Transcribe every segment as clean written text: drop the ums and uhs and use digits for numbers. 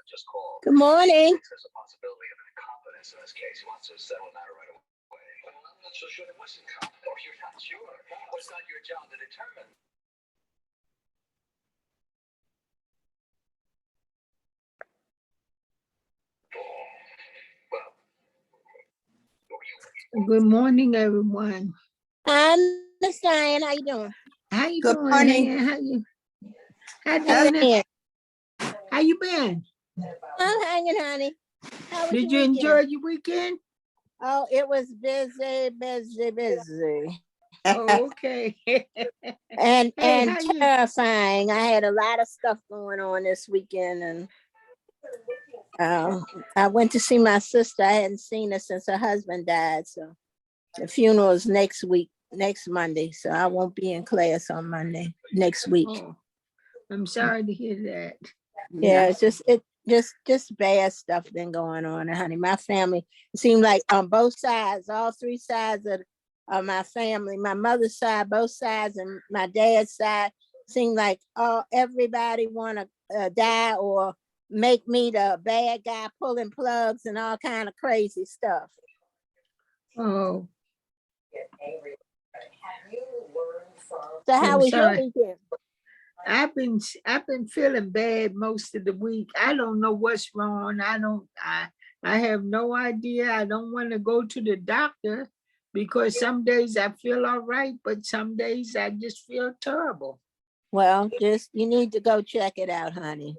Good morning. There's a possibility of incompetence in this case. He wants to settle the matter right away. Well, I'm not so sure it was incompetent. Or you're not sure. Well, it's not your job to determine. Good morning, everyone. Hi, Miss Diane. How you doing? How you Good doing? morning. How you been? I'm hanging, honey. How was Did your you weekend? enjoy your weekend? Oh, it was busy. Oh, okay. and how you- terrifying. I had a lot of stuff going on this weekend, and I went to see my sister. I hadn't seen her since her husband died, so the funeral is next Monday, so I won't be in class on Monday next week. Oh, I'm sorry to hear that. Yeah, it's just bad stuff been going on, honey. My family, it seemed like on both sides, all three sides of my family, my mother's side, both sides, and my dad's side, seemed like everybody want to die or make me the bad guy pulling plugs and all kind of crazy stuff. Oh, So how I'm was your sorry. weekend? I've been feeling bad most of the week. I don't know what's wrong. I have no idea. I don't want to go to the doctor because some days I feel all right, but some days I just feel terrible. Well, you need to go check it out, honey.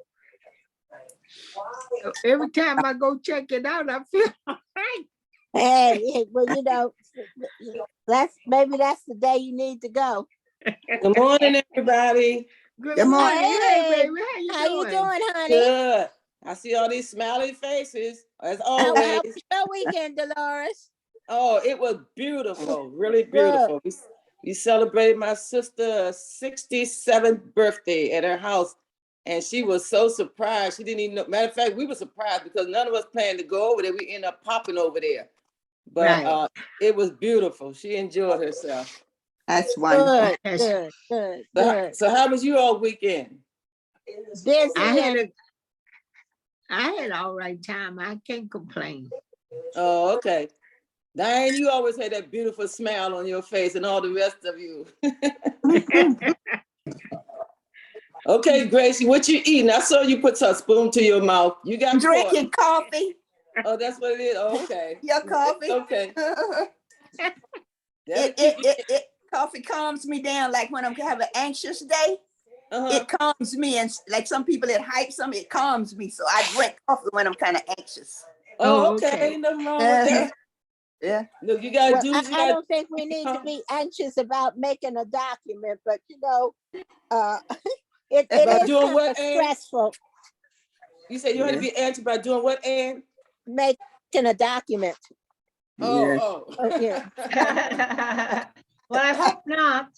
Every time I go check it out, I feel all right. Hey, well, maybe that's the day you need to go. Good morning, everybody. Good morning. Hey, baby. How you doing, honey? Good. I see all these smiley faces, as How always. was your weekend, Dolores? Oh, it was beautiful, really beautiful. We celebrated my sister's 67th birthday at her house, and she was so surprised. She didn't even know. Matter of fact, we were surprised because none of us planned to go over there. We ended up popping over there. But Right. It was beautiful. She enjoyed herself. That's wonderful. Good. So how was you all weekend? Busy. I had all right time. I can't complain. Oh, okay. Diane, you always had that beautiful smile on your face, and all the rest of you. Okay, Gracie, what you eating? I saw you put a spoon to your mouth. You got drinking coffee. Oh, that's what it is. Oh, okay. Your coffee. Okay. Coffee calms me down. Like when I'm having an anxious day, it calms me. And like some people, it hypes them. It calms me. So I drink coffee when I'm kind of anxious. Oh, okay. Nothing wrong with that. Yeah. Look, you gotta do. I don't think we need to be anxious about making a document, but it is doing kind of stressful. You said you had to be anxious by doing what, Ann? Making a document. Oh. Yeah. Well, I hope not.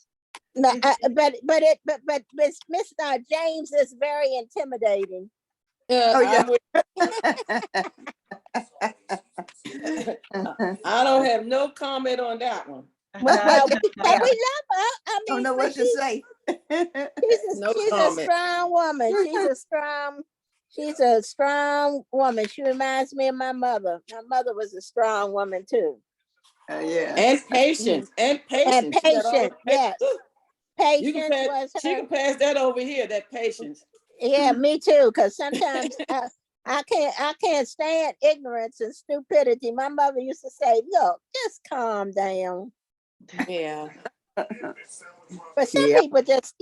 No, but Mr. James is very intimidating. I don't have no comment on that one. Well, we love her. I don't know what to say. She's a strong woman. She's a strong woman. She reminds me of my mother. My mother was a strong woman too. Yeah. And patience. Yes. Patience she can pass that over here, that patience. Yeah, me too. Because sometimes I can't stand ignorance and stupidity. My mother used to say, "Look, just calm down." Yeah. But some people just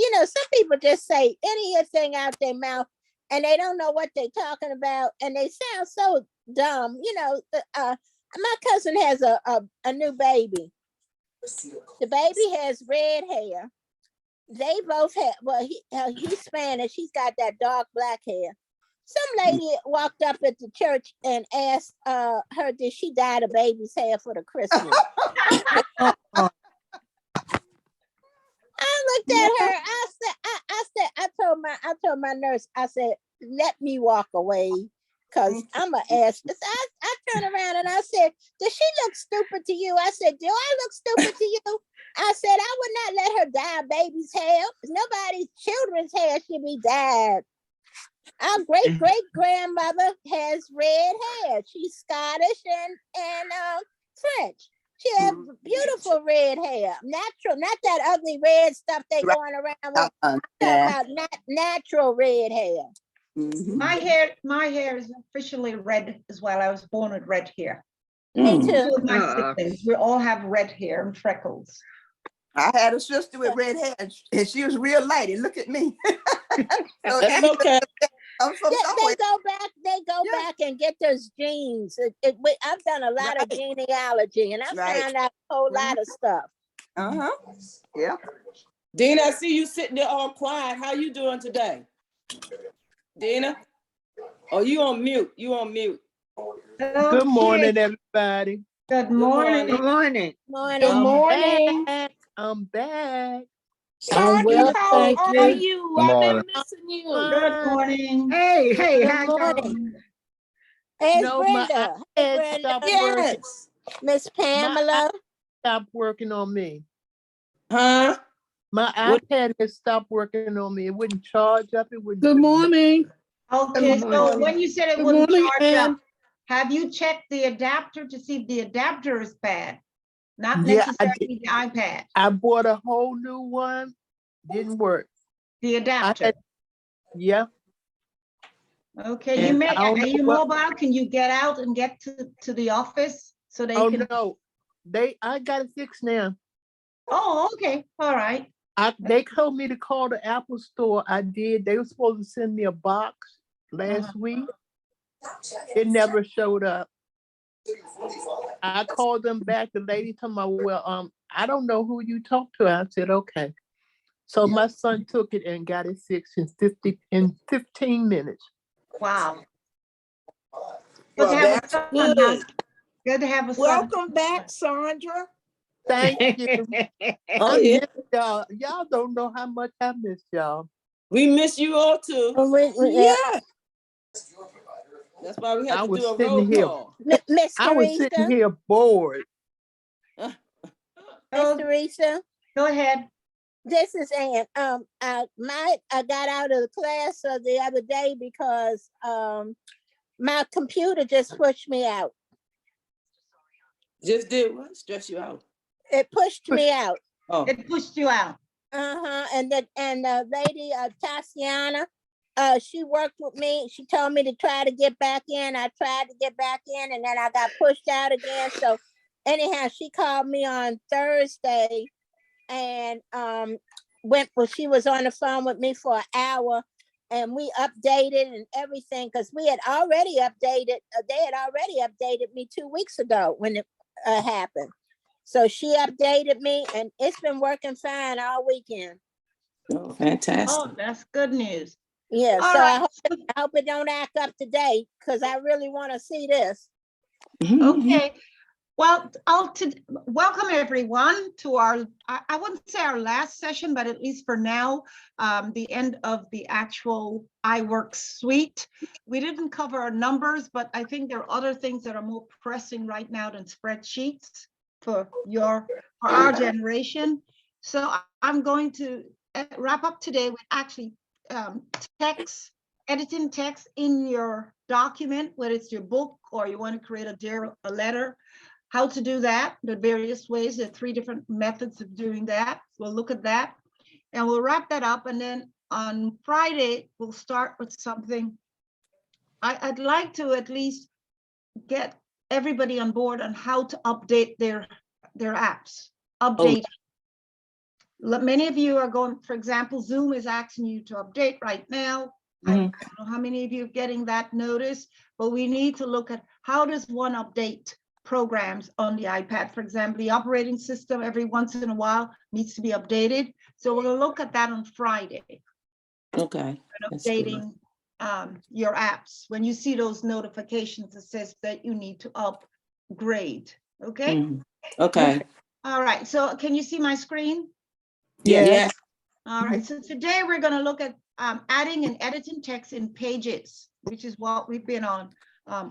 say anything out their mouth, and they don't know what they're talking about, and they sound so dumb. My cousin has a new baby. The baby has red hair. They both have, he's Spanish. He's got that dark black hair. Some lady walked up at the church and asked her, did she dye the baby's hair for the Christmas? I looked at her. I told my nurse, I said, let me walk away. Because I'm going to ask this. I turned around and I said, does she look stupid to you? I said, do I look stupid to you? I said, I would not let her dye a baby's hair. Nobody's children's hair should be dyed. Our great great grandmother has red hair. She's Scottish and French. She has beautiful red hair, natural, not that ugly red stuff they Right. going around with. Yeah. Talking about natural red hair. Mhm. My hair is officially red as well. I was born with red hair. Me Mm. too. Two of my siblings, we all have red hair and freckles. I had a sister with red hair, and she was real light. And look at me. So That's okay. I'm from They somewhere. go back. They go Yeah. back and get those genes. I've done a lot of Right. genealogy, and I Right. found out a whole lot of stuff. Uh-huh. Yeah. Dina, I see you sitting there all quiet. How you doing today? Dina? Oh, you on mute. You on mute. Good morning, everybody. Good morning. Good morning. Morning. Good morning. I'm back. Well, how thank are you. you? I've I've been been missing you. Good morning. Hey, Good how y'all? morning. Hey, No, Brenda. Hey, head Brenda. stopped working. Yes. Miss Pamela. Stopped working on me. Huh? My What- iPad has stopped working on me. It wouldn't charge up. It wouldn't. Good morning. Okay, Good so morning. when you said it Good wouldn't morning, charge up, Ann. have you checked the adapter to see if the adapter is bad? Not Yeah, I necessarily the iPad, I bought a whole new one. Didn't work. the adapter. had- Yeah. Okay, you And may, I don't are you know what- mobile? Can you get out and get to the office so they Oh can? no, I got it fixed now. Oh, okay, all right. They told me to call the Apple store. I did. They were supposed to send me a box last week. It never showed up. I called them back. The lady told me, well, I don't know who you talked to. I said, okay. So my son took it and got it fixed in 15 minutes. Wow. Good Well, to have a that's son, good. huh? Good to have a son. Welcome back, Sandra. Thank you. Oh, I yeah. miss y'all. Y'all don't know how much I miss y'all. We miss you all too. Yeah. That's why we had I to was do a sitting roll here. call. Miss I was sitting Teresa. here bored. Miss Oh, Teresa. go ahead. This is Ann. I got out of the class the other day because my computer just pushed me out. Just did what? Stress you out. It pushed me out. Oh, It pushed you out. And the lady Tatiana, she worked with me. She told me to try to get back in. I tried to get back in, and then I got pushed out again. So anyhow, she called me on Thursday, and she was on the phone with me for an hour, and we updated and everything because we had already updated. They had already updated me 2 weeks ago when it happened. So she updated me, and it's been working fine all weekend. oh, fantastic. Oh, that's good news. Yeah, All so right. I hope it don't act up today because I really want to see this. Okay. Well, welcome everyone to our, I wouldn't say our last session, but at least for now, the end of the actual iWorks suite. We didn't cover our numbers, but I think there are other things that are more pressing right now than spreadsheets for our generation. So I'm going to wrap up today with actually editing text in your document, whether it's your book or you want to create a letter. How to do that, the various ways, there are 3 different methods of doing that. We'll look at that and we'll wrap that up. And then on Friday, we'll start with something. I'd like to at least get everybody on board on how to update their apps. Update. Many of you are going, for example, Zoom is asking you to update right now. I don't know how many of you are getting that notice, but we need to look at how does one update programs on the iPad. For example, the operating system every once in a while needs to be updated. So we're going to look at that on Friday. Okay. Updating your apps. When you see those notifications, it says that you need to upgrade. Okay. Okay. All right. So can you see my screen? Yes. All right. So today we're going to look at adding and editing text in Pages, which is what we've been on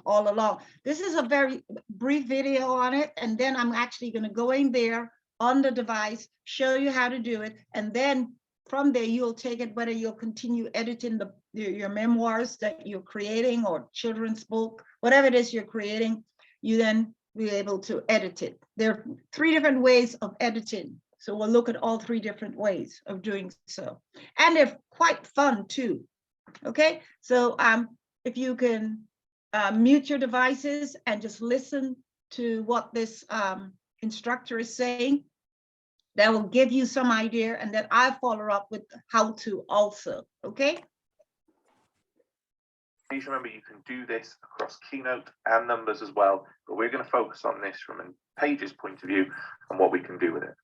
all along. This is a very brief video on it, and then I'm actually going to go in there on the device, show you how to do it, and then from there, you'll take it, whether you'll continue editing your memoirs that you're creating or children's book, whatever it is you're creating, you then be able to edit it. There are 3 different ways of editing. So we'll look at all 3 different ways of doing so. And they're quite fun too. Okay, so if you can mute your devices and just listen to what this instructor is saying, that will give you some idea, and then I follow up with how to also, okay? Please remember you can do this across Keynote and Numbers as well, but we're going to focus on this from a Pages point of view and what we can do with it.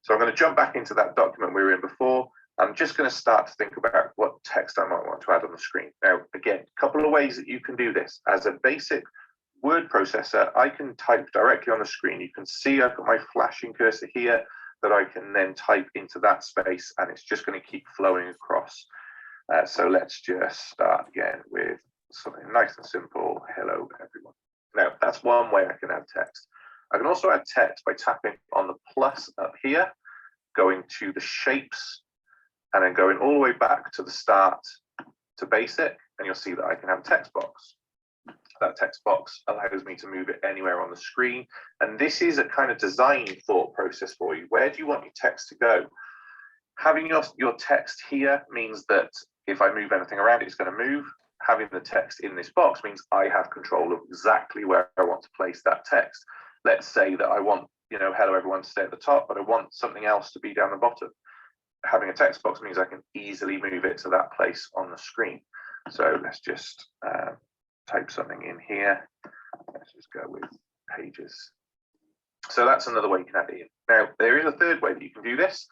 So I'm going to jump back into that document we were in before. I'm just going to start to think about what text I might want to add on the screen. Now, again, a couple of ways that you can do this. As a basic word processor, I can type directly on the screen. You can see I've got my flashing cursor here that I can then type into that space, and it's just going to keep flowing across. So let's just start again with something nice and simple. Hello, everyone. Now, that's one way I can add text. I can also add text by tapping on the plus up here, going to the shapes, and then going all the way back to the start to basic, and you'll see that I can have a text box. That text box allows me to move it anywhere on the screen. And this is a kind of design thought process for you. Where do you want your text to go? Having your text here means that if I move anything around, it's going to move. Having the text in this box means I have control of exactly where I want to place that text. Let's say that I want, hello everyone to stay at the top, but I want something else to be down the bottom. Having a text box means I can easily move it to that place on the screen. So let's just type something in here. Let's just go with Pages. So that's another way you can add it in. Now, there is a third way that you can do this.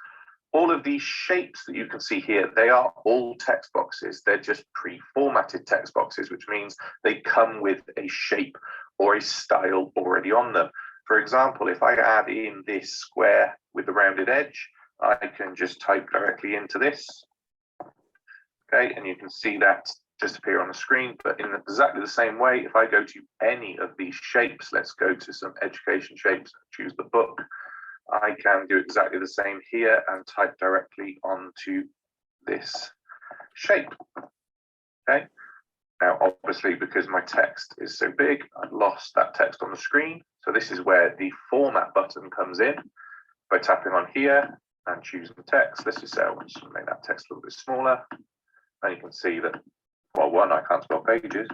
All of these shapes that you can see here, they are all text boxes. They're just pre-formatted text boxes, which means they come with a shape or a style already on them. For example, if I add in this square with the rounded edge, I can just type directly into this. Okay, and you can see that just appear on the screen, but in exactly the same way, if I go to any of these shapes, let's go to some education shapes, choose the book, I can do exactly the same here and type directly onto this shape. Okay, now obviously because my text is so big, I've lost that text on the screen. So this is where the format button comes in. By tapping on here and choosing text, let's just say I want to make that text a little bit smaller. And you can see that, well, 1, I can't spell pages,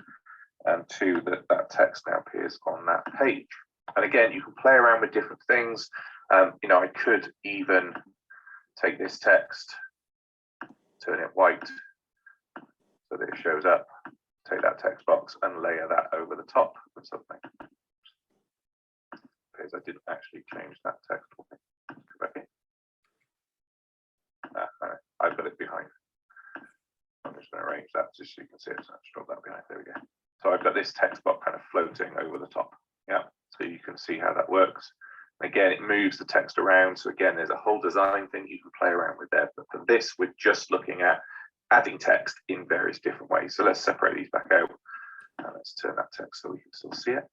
and 2, that text now appears on that page. And again, you can play around with different things. I could even take this text, turn it white so that it shows up, take that text box and layer that over the top of something. Because I didn't actually change that text. I've got it behind. I'm just going to arrange that just so you can see it. So I'll drop that behind. There we go. So I've got this text box kind of floating over the top. Yeah, so you can see how that works. Again, it moves the text around. So again, there's a whole design thing you can play around with there. But for this, we're just looking at adding text in various different ways. So let's separate these back out. And let's turn that text so we can still see it.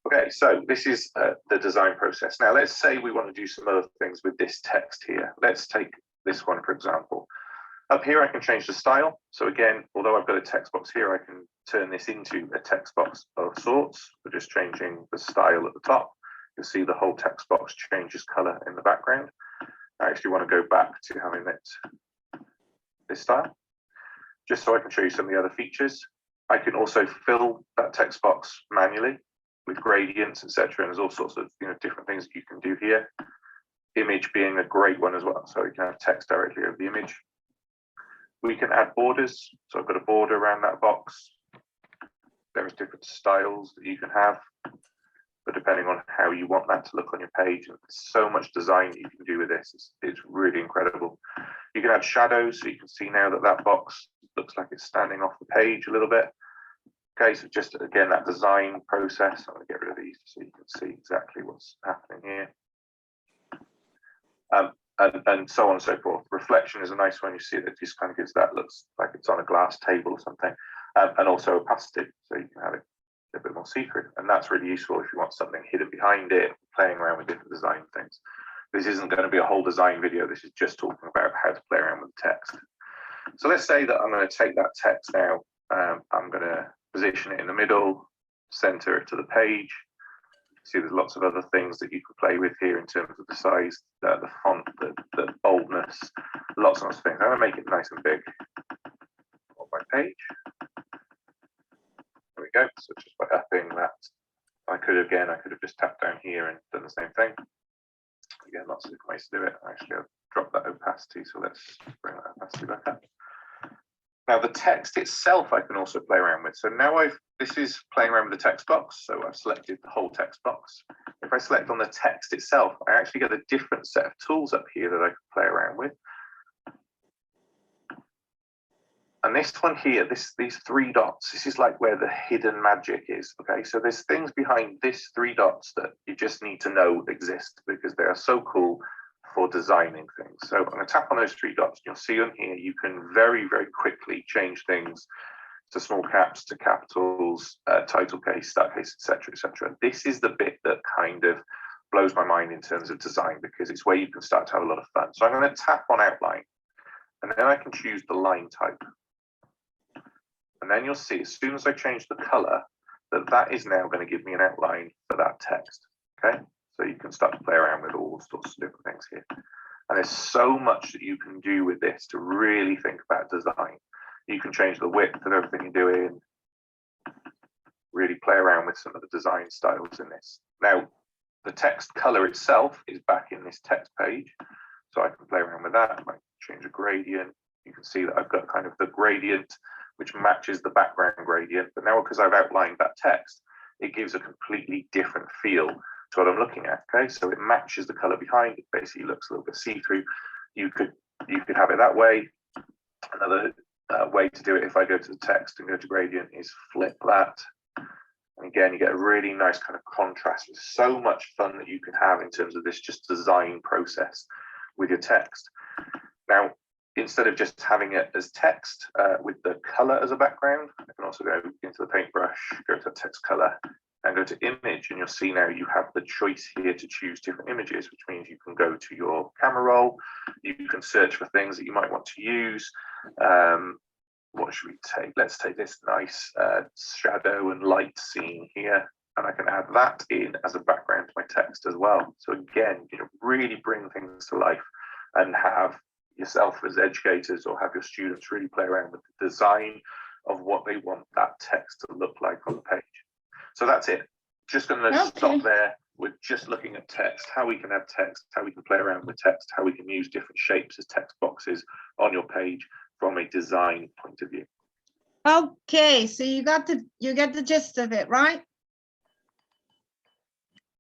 Okay, so this is the design process. Now, let's say we want to do some other things with this text here. Let's take this one, for example. Up here, I can change the style. So again, although I've got a text box here, I can turn this into a text box of sorts. We're just changing the style at the top. You'll see the whole text box changes color in the background. I actually want to go back to having it this style, just so I can show you some of the other features. I can also fill that text box manually with gradients, etc. And there's all sorts of different things that you can do here. Image being a great one as well. So you can have text directly over the image. We can add borders. So I've got a border around that box. There's different styles that you can have, but depending on how you want that to look on your page, and there's so much design you can do with this. It's really incredible. You can add shadows, so you can see now that that box looks like it's standing off the page a little bit. Okay, so just again, that design process. I'm going to get rid of these so you can see exactly what's happening here. And so on and so forth. Reflection is a nice one. You see that it just kind of gives that, looks like it's on a glass table or something. And also opacity, so you can have it a bit more see-through. And that's really useful if you want something hidden behind it, playing around with different design things. This isn't going to be a whole design video. This is just talking about how to play around with the text. So let's say that I'm going to take that text now. I'm going to position it in the middle, center it to the page. See, there's lots of other things that you can play with here in terms of the size, the font, the boldness, lots and lots of things. I'm going to make it nice and big on my page. There we go. So just by upping that, I could have just tapped down here and done the same thing. Again, lots of different ways to do it. Actually, I'll drop that opacity. So let's bring that opacity back up. Now the text itself, I can also play around with. So now this is playing around with the text box. So I've selected the whole text box. If I select on the text itself, I actually get a different set of tools up here that I can play around with. And this one here, these 3 dots, this is like where the hidden magic is. Okay, so there's things behind these 3 dots that you just need to know exist because they are so cool for designing things. So I'm going to tap on those 3 dots. You'll see on here, you can very, very quickly change things to small caps, to capitals, title case, start case, etc., etc. This is the bit that kind of blows my mind in terms of design because it's where you can start to have a lot of fun. So I'm going to tap on outline and then I can choose the line type. And then you'll see as soon as I change the color that is now going to give me an outline for that text. Okay. So you can start to play around with all sorts of different things here. And there's so much that you can do with this to really think about design. You can change the width of everything you're doing, really play around with some of the design styles in this. Now, the text color itself is back in this text page. So I can play around with that. I might change a gradient. You can see that I've got kind of the gradient, which matches the background gradient. But now because I've outlined that text, it gives a completely different feel to what I'm looking at. Okay, so it matches the color behind. It basically looks a little bit see-through. You could have it that way. Another way to do it, if I go to the text and go to gradient, is flip that. And again, you get a really nice kind of contrast. There's so much fun that you can have in terms of this just design process with your text. Now, instead of just having it as text with the color as a background, I can also go into the paintbrush, go to text color, and go to image, and you'll see now you have the choice here to choose different images, which means you can go to your camera roll, you can search for things that you might want to use. What should we take? Let's take this nice shadow and light scene here, and I can add that in as a background to my text as well. So again, you know, really bring things to life and have yourself as educators or have your students really play around with the design of what they want that text to look like on the page. So that's it. Just going to stop there. We're just looking at text, how we can have text, how we can play around with text, how we can use different shapes as text boxes on your page from a design point of view. Okay, so you get the gist of it, right?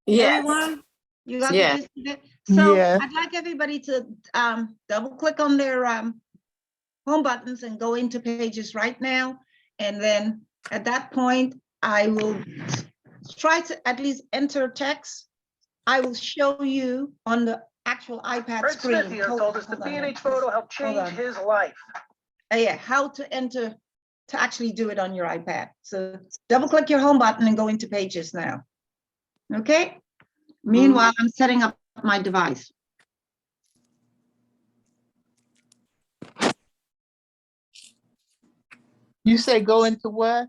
Yes. Everyone, you got Yeah. the gist of it. So Yeah. I'd like everybody to double click on their home buttons and go into pages right now. And then at that point, I will try to at least enter text. I will show you on the actual iPad Fred screen. Smith here told us the B&H photo helped change his life. Yeah, how to enter, to actually do it on your iPad. So double click your home button and go into pages now. Okay. Meanwhile, I'm setting up my device. You say go into what?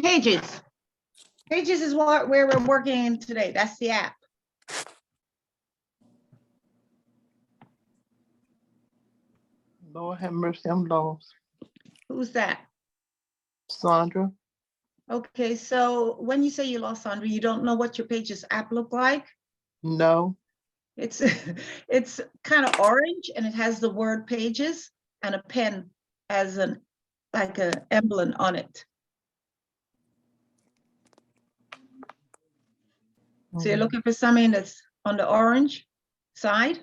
Pages. Pages is where we're working in today. That's the app. Lord have mercy, I'm lost. Who's that? Sandra. Okay, so when you say you lost, Sandra, you don't know what your Pages app look like? No. It's it's kind of orange and it has the word pages and a pen as an like an emblem on it. So you're looking for something that's on the orange side?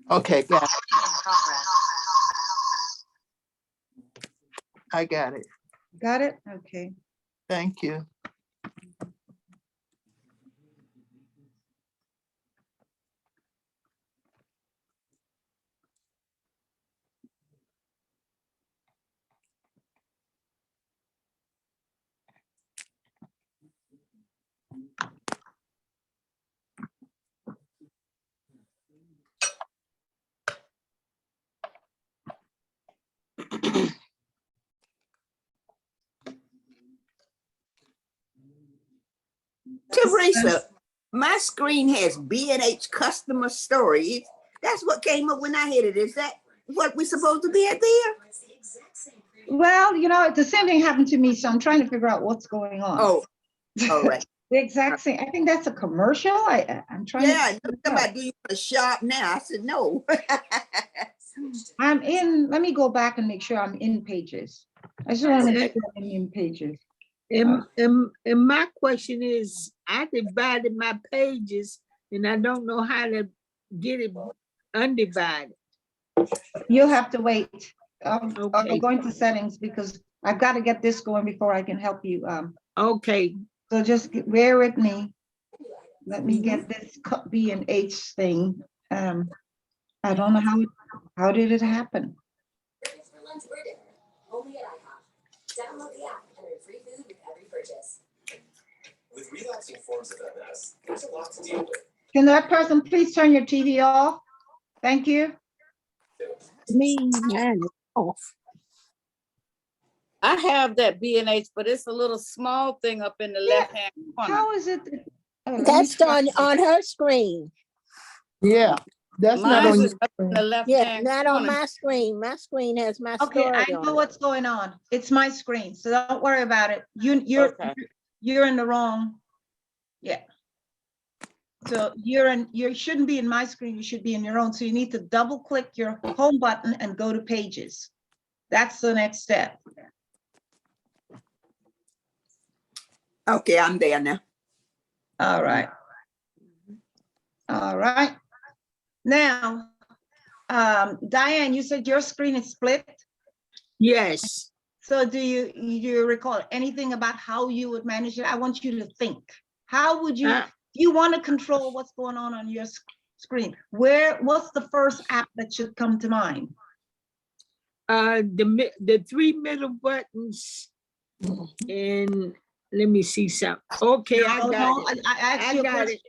Okay, got it. I got it. Got it? Okay. Thank you. Teresa, my screen has B&H customer story. That's what came up when I hit it. Is that what we're supposed to be at there? Well, the same thing happened to me, so I'm trying to figure out what's going on. Oh, all right. The exact same. I think that's a commercial. I'm trying. Yeah, somebody, do you want to shop now? I said no. I'm in. Let me go back and make sure I'm in Pages. I just want to make sure I'm in Pages. And my question is, I divided my pages and I don't know how to get it undivided. You'll have to wait. Okay. I'll go into settings because I've got to get this going before I can help you. Okay. So just bear with me. Let me get this B&H thing. I don't know how did it happen? Download the app and earn free food with every purchase. With relapsing forms of MS, there's a lot to deal with. Can that person please turn your TV off? Thank you. Me, man, off. I have that B&H, but it's a little small thing up in the left-hand corner. How is it? That's on her screen. Yeah, that's not Mine on is up in the your left-hand Yeah, not corner. on my screen. My screen has my Okay, story I on know it. what's going on. It's my screen, so don't worry about it. You're in the wrong. Yeah. So you shouldn't be in my screen. You should be in your own. So you need to double click your home button and go to Pages. That's the next step. Okay, I'm there now. All right. All right. Now, Diane, you said your screen is split. Yes. So do you recall anything about how you would manage it? I want you to think. How would you want to control what's going on your screen? What's the first app that should come to mind? The three middle buttons, and let me see something. Okay, I got it. I asked you a question.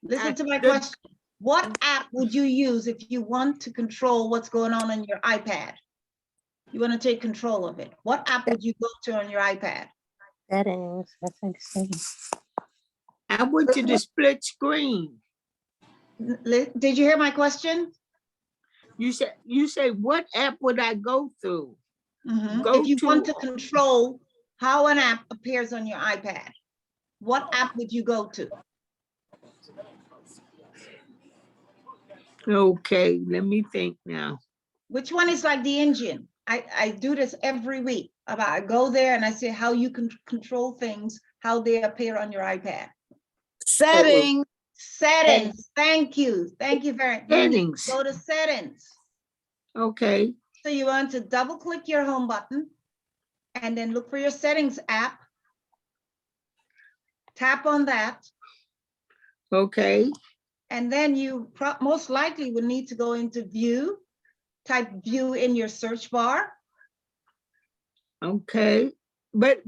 Listen to my question. What app would you use if you want to control what's going on your iPad? You want to take control of it. What app would you go to on your iPad? Settings, I think settings. I went to the split screen. Did you hear my question? You say what app would I go through? If you want to control how an app appears on your iPad, what app would you go to? Okay, let me think now. Which one is like the engine? I do this every week. I go there and I say how you can control things, how they appear on your iPad. Settings. Settings. Thank you. Thank you very much. Settings. Go to settings. Okay. So you want to double click your home button and then look for your settings app. Tap on that. Okay. And then you most likely would need to go into view, type view in your search bar. Okay. But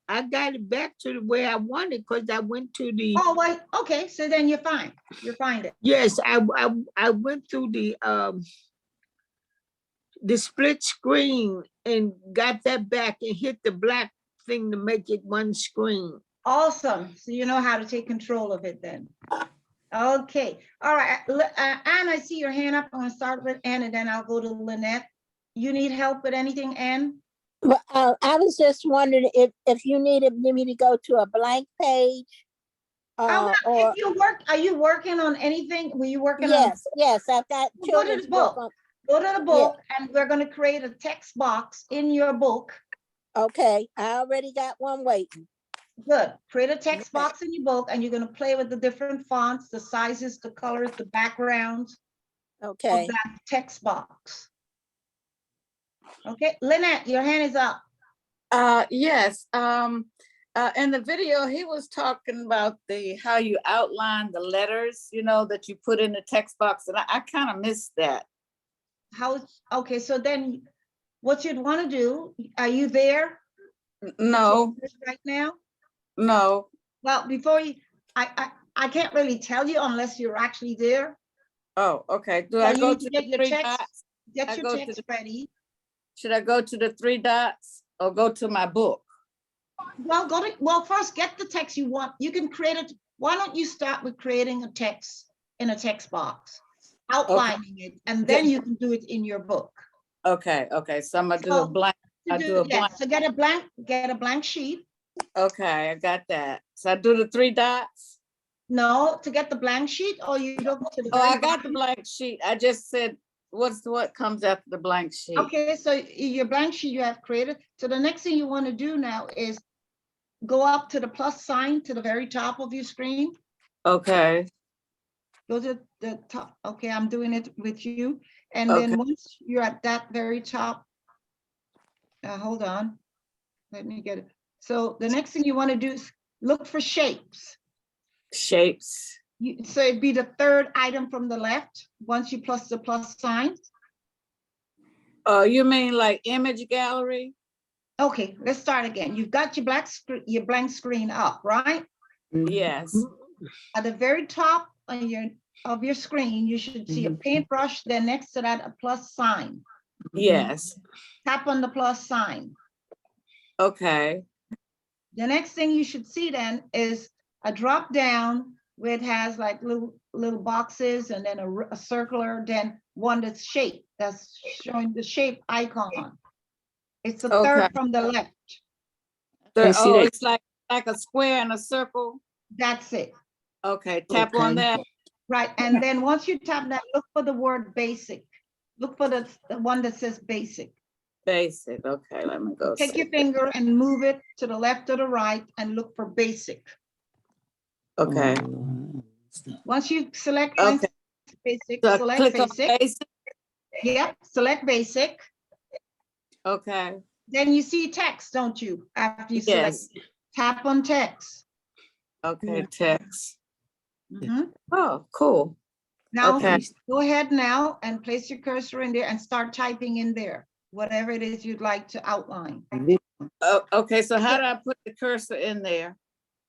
I got it back to the way I wanted because I went to the. Oh, wait. Okay. So then you're fine. You're fine. Yes, I went through the split screen and got that back and hit the black thing to make it one screen. Awesome. So you know how to take control of it then. Okay. All right. Anne, I see your hand up. I'm going to start with Anne and then I'll go to Lynette. You need help with anything, Anne? Well, I was just wondering if you needed me to go to a blank page. If you are you working on anything? Were you working on? Yes, I've got children's book. Go to the book and we're going to create a text box in your book. Okay, I already got one waiting. Good. Create a text box in your book and you're going to play with the different fonts, the sizes, the colors, the backgrounds. Okay. Of that text box. Okay, Lynette, your hand is up. Yes. In the video, he was talking about how you outline the letters, that you put in the text box, and I kind of missed that. Okay, so then what you'd want to do, are you there? No. Right now? No. Well, before you, I can't really tell you unless you're actually there. Oh, okay. Do I go to get your text? Get your text ready. Should I go to the 3 dots or go to my book? Well, first get the text you want. You can create it. Why don't you start with creating a text in a text box, outlining it, and then you can do it in your book. Okay. So I'm gonna do a blank. So get a blank sheet. Okay, I got that. So I do the 3 dots. No, to get the blank sheet, or you go to the. Oh, I got the blank sheet. I just said, what comes after the blank sheet? Okay, so your blank sheet you have created. So the next thing you want to do now is go up to the plus sign to the very top of your screen. Okay. Go to the top. Okay, I'm doing it with you. And then once you're at that very top, hold on, let me get it. So the next thing you want to do is look for shapes. Shapes. So it'd be the 3rd item from the left, once you plus the plus sign. You mean like image gallery? Okay, let's start again. You've got your blank screen up, right? Yes. At the very top of your screen, you should see a paintbrush. Then next to that, a plus sign. Yes. Tap on the plus sign. Okay. The next thing you should see then is a drop down where it has like little boxes, and then a circular, then one that's shaped, that's showing the shape icon. It's the 3rd from the left. It's like a square and a circle. That's it. Okay, tap on that. Right, and then once you tap that, look for the word basic. Look for the one that says basic. Basic, okay, let me go. Take your finger and move it to the left or the right and look for basic. Okay. Once you select basic, So select click basic. on basic. Yep, select basic. Okay. Then you see text, don't you? After you select, tap on text. Okay, text. Mm-hmm. Oh, cool. Now, go ahead now and place your cursor in there and start typing in there, whatever it is you'd like to outline. Okay, so how do I put the cursor in there?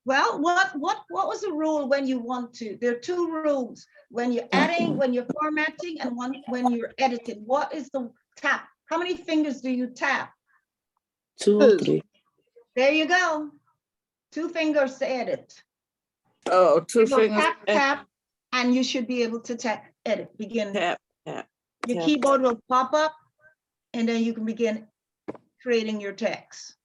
Well, what was the rule when you want to? There are 2 rules: when you're adding, when you're formatting, and when you're editing. What is the tap? How many fingers do you tap? 2 or 3. There you go. 2 fingers to edit. Oh, 2 fingers. Tap, and you should be able to tap, edit, begin. Tap. Your keyboard will pop up, and then you can begin creating your text.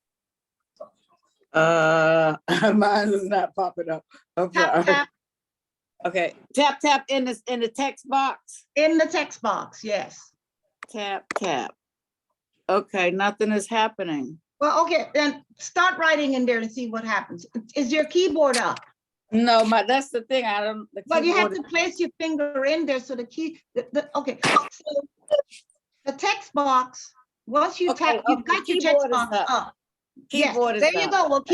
Mine is not popping up. Tap. Okay, tap in the text box. In the text box, yes. Tap. Okay, nothing is happening. Well, okay, then start writing in there and see what happens. Is your keyboard up? No, that's the thing. I don't. Well, you have to place your finger in there so the key. Okay, so the text box. Once you tap, you've got your text box up. Keyboard is there you go. Well,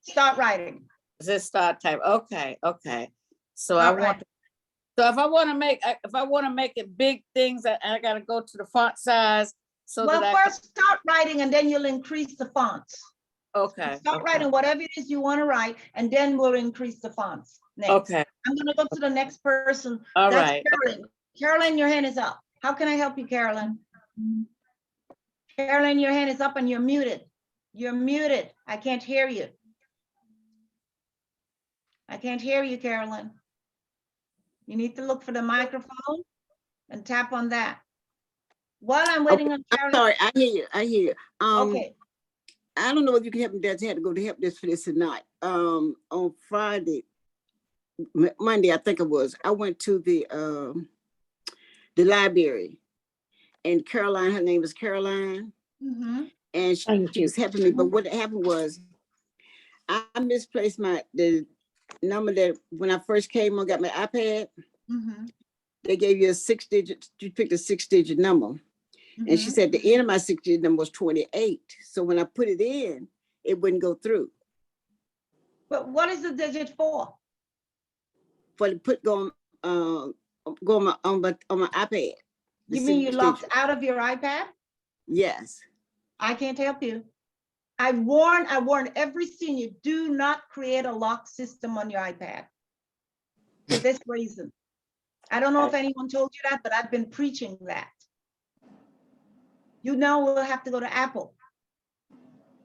start writing. Just start type. Okay. So I want. So if I want to make it big things, I got to go to the font size. So first start writing, and then you'll increase the fonts. Okay. Start writing whatever it is you want to write, and then we'll increase the fonts. Next. Okay. I'm going to go to the next person. All That's right. Carolyn. Carolyn, your hand is up. How can I help you, Carolyn? Carolyn, your hand is up and you're muted. You're muted. I can't hear you. I can't hear you, Carolyn. You need to look for the microphone and tap on that. While I'm waiting on Carolyn. I'm sorry, I hear you. Okay. I don't know if you can help me. Dad had to go to help this for this tonight. On Monday, I think it was. I went to the library, and Caroline, her name is Caroline, and she was helping me. But what happened was, I misplaced the number that when I first came on, got my iPad. They gave you a 6-digit. You picked a 6-digit number. And she said the end of my 6-digit number was 28. So when I put it in, it wouldn't go through. But what is the digit for? For the go on my iPad. You mean you locked out of your iPad? Yes. I can't help you. I warn every senior, do not create a lock system on your iPad for this reason. I don't know if anyone told you that, but I've been preaching that. You now will have to go to Apple.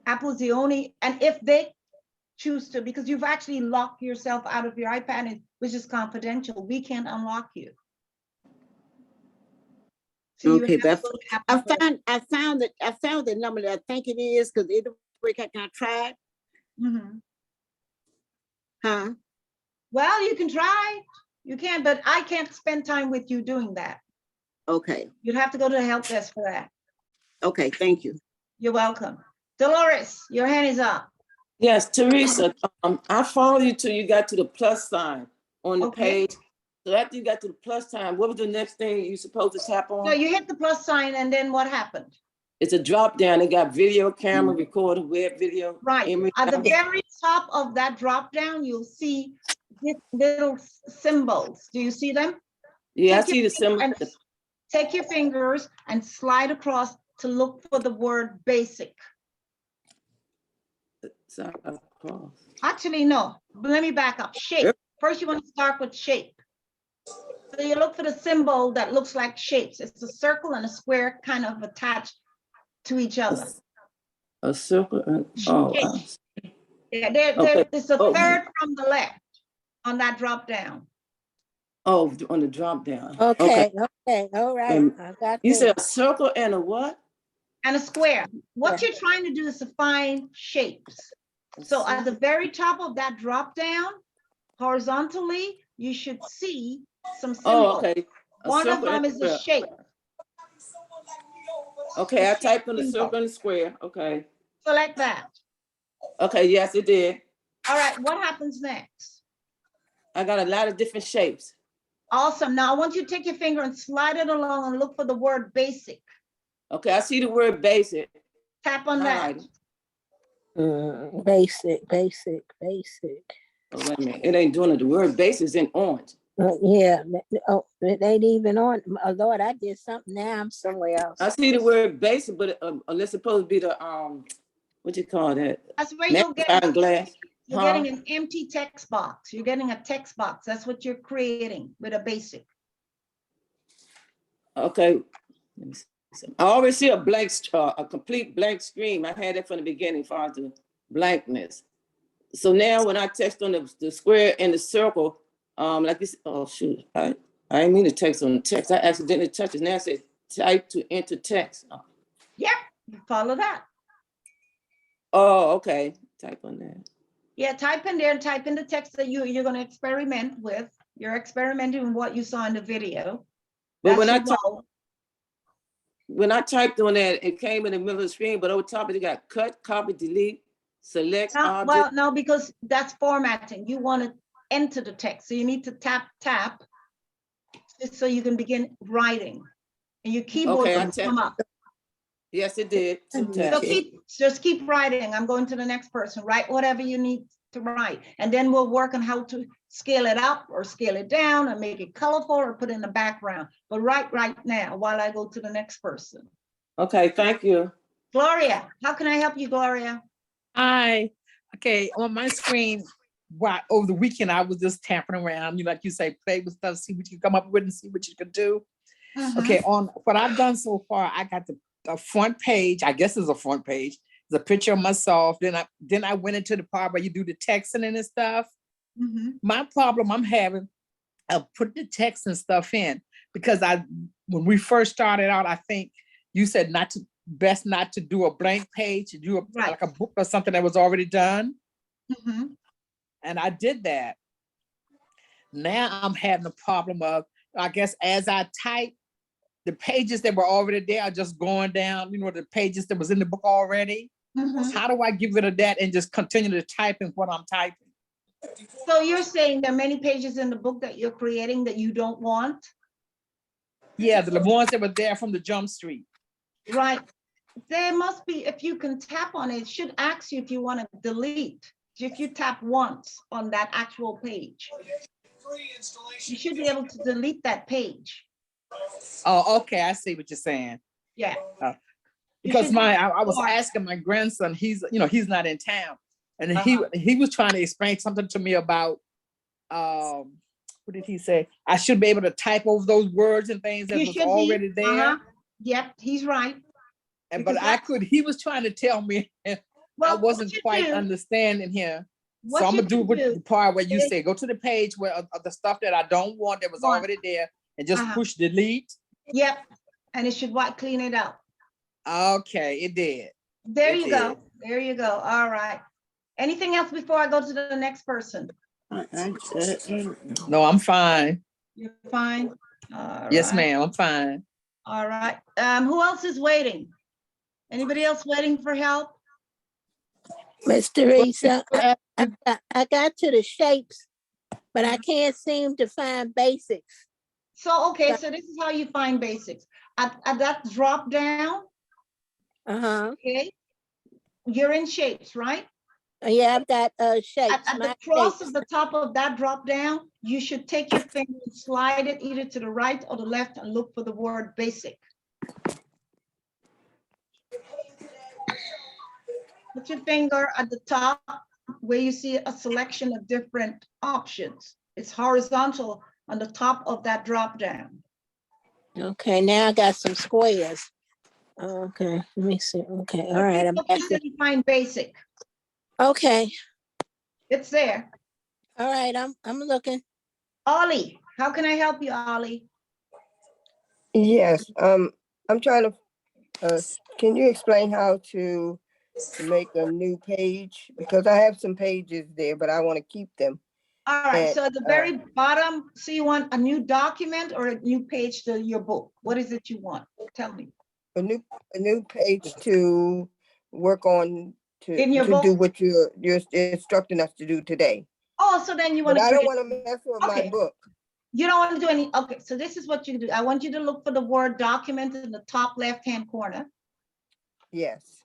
Apple's the only, and if they choose to, because you've actually locked yourself out of your iPad, which is confidential, we can't unlock you. So okay, you have to go to Apple. I found the number that I think it is, because it work. Can I try it? Mm-hmm. Huh? Well, you can try. You can, but I can't spend time with you doing that. Okay. You'd have to go to the help desk for that. Okay, thank you. You're welcome. Dolores, your hand is up. Yes, Teresa, I followed you till you got to the plus sign on the page. So after you got to the plus sign, what was the next thing you supposed to tap on? So you hit the plus sign and then what happened? It's a drop down. It got video, camera, recorder, web video. Right. Image. At the very top of that drop down, you'll see little symbols. Do you see them? Yeah, I see the symbol. Take your fingers and slide across to look for the word basic. Actually, no. Let me back up. Shape. First, you want to start with shape. So you look for the symbol that looks like shapes. It's a circle and a square kind of attached to each other. A circle and yeah, there's a third from the left on that drop down. Oh, on the drop down. Okay. All right. I got you said a circle and a what? And a square. What you're trying to do is to find shapes. So at the very top of that drop down, horizontally, you should see some symbols. Oh, okay. One of them is a shape. Okay, I typed in the circle and the square. Okay. Select that. Okay, yes, it did. All right, what happens next? I got a lot of different shapes. Awesome. Now I want you to take your finger and slide it along and look for the word basic. Okay, I see the word basic. Tap on that. Basic. Oh, wait a minute. It ain't doing it. The word basic is in orange. Yeah. Oh, it ain't even on. Oh, Lord, I did something. Now I'm somewhere else. I see the word basic, but it's supposed to be the what you call that? That's where you'll get glass. You're getting an empty text box. You're getting a text box. That's what you're creating with a basic. Okay. Let me see. I always see a blank, a complete blank screen. I had that from the beginning as far as the blankness. So now when I text on the square and the circle, like this, oh shoot, I didn't mean to text on the text. I accidentally touched it. Now it says type to enter text. Yep, you follow that. Oh, okay. Type on that. Yeah, type in there and type in the text that you're going to experiment with. You're experimenting with what you saw in the video. But when I typed on that, it came in the middle of the screen, but over top it got cut, copy, delete, select object. Well, no, because that's formatting. You want to enter the text. So you need to tap so you can begin writing. And your keyboard will come up. Yes, it did. So just keep writing. I'm going to the next person. Write whatever you need to write. And then we'll work on how to scale it up or scale it down and make it colorful or put in the background. But write right now while I go to the next person. Okay, thank you. Gloria, how can I help you, Gloria? Hi. Okay, on my screen, over the weekend, I was just tapping around, like you say, play with stuff, see what you come up with and see what you can do. Okay, on what I've done so far, I got the front page. I guess it's a front page. It's a picture of myself. Then I went into the part where you do the texting and stuff. My problem I'm having, put the text and stuff in because when we first started out, I think you said best not to do a blank page, do like a book or something that was already done. And I did that. Now I'm having a problem of, I guess as I type, the pages that were already there are just going down, the pages that was in the book already. How do I get rid of that and just continue to type in what I'm typing? So you're saying there are many pages in the book that you're creating that you don't want? Yeah, the ones that were there from the Jump Street. Right. There must be, if you can tap on it, it should ask you if you want to delete. If you tap once on that actual page, you should be able to delete that page. Oh, okay. I see what you're saying. Yeah. Because I was asking my grandson, he's not in town. And he was trying to explain something to me about, what did he say? I should be able to type over those words and things that was already there. Yep, he's right. but he was trying to tell me, I wasn't quite do, understanding him. So what I'm you gonna do can do the part where you is- say, go to the page where of the stuff that I don't want that was already there and just push delete. Yep, and it should clean it out. Okay, it did. There you go. There you go. All right. Anything else before I go to the next person? No, I'm fine. You're fine? All Yes, right. ma'am, I'm fine. All right. Who else is waiting? Anybody else waiting for help? Miss Teresa, I got to the shapes, but I can't seem to find basics. So, okay, so this is how you find basics. At that drop down, okay, you're in shapes, right? Yeah, I've got shapes. At the cross of the top of that drop down, you should take your finger and slide it either to the right or the left and look for the word basic. Put your finger at the top where you see a selection of different options. It's horizontal on the top of that drop down. Okay, now I got some squares. Okay, let me see. Okay, all right. Look until you find basic. Okay. It's there. All right, I'm looking. Ollie, how can I help you, Ollie? Yes, I'm trying to, can you explain how to make a new page? Because I have some pages there, but I want to keep them. All right, so at the very bottom, so you want a new document or a new page to your book? What is it you want? Tell me. A new page to work on to book? do what you're instructing us to do today. Oh, so then you want But to. I don't want to mess with my book. You don't want to do any. Okay, so this is what you do. I want you to look for the word document in the top left-hand corner. Yes.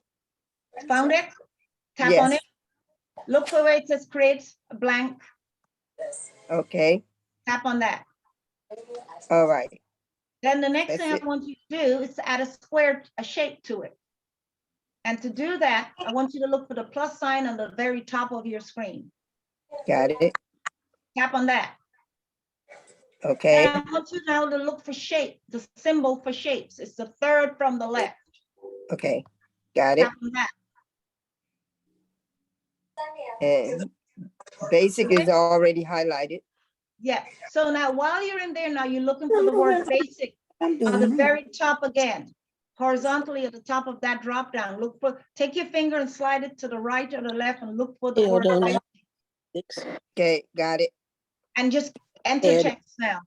Found it? Tap on it. Look for where it says create a blank. Okay. Tap on that. All right. Then the next thing I want you to do is to add a shape to it. And to do that, I want you to look for the plus sign on the very top of your screen. Got it. Tap on that. Okay. And I want you now to look for shape, the symbol for shapes. It's the third from the left. Okay. Got it. Tap on that. And basic is already highlighted. Yeah. So now while you're in there, now you're looking for the word basic on the very top again, horizontally at the top of that drop down. Look for, take your finger and slide it to the right or the left and look for the word basic. Okay, got it. And just enter text now.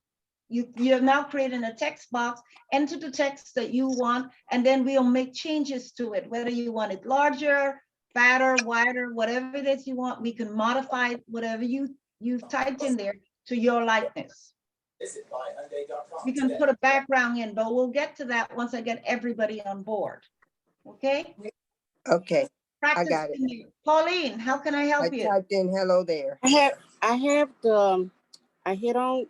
You have now created a text box, enter the text that you want, and then we'll make changes to it, whether you want it larger, fatter, wider, whatever it is you want. We can modify whatever you've typed in there to your likeness. We can put a background in, but we'll get to that once I get everybody on board. Okay? Okay. Practice. I got it. Pauline, how can I help you? I typed in hello there. I hit on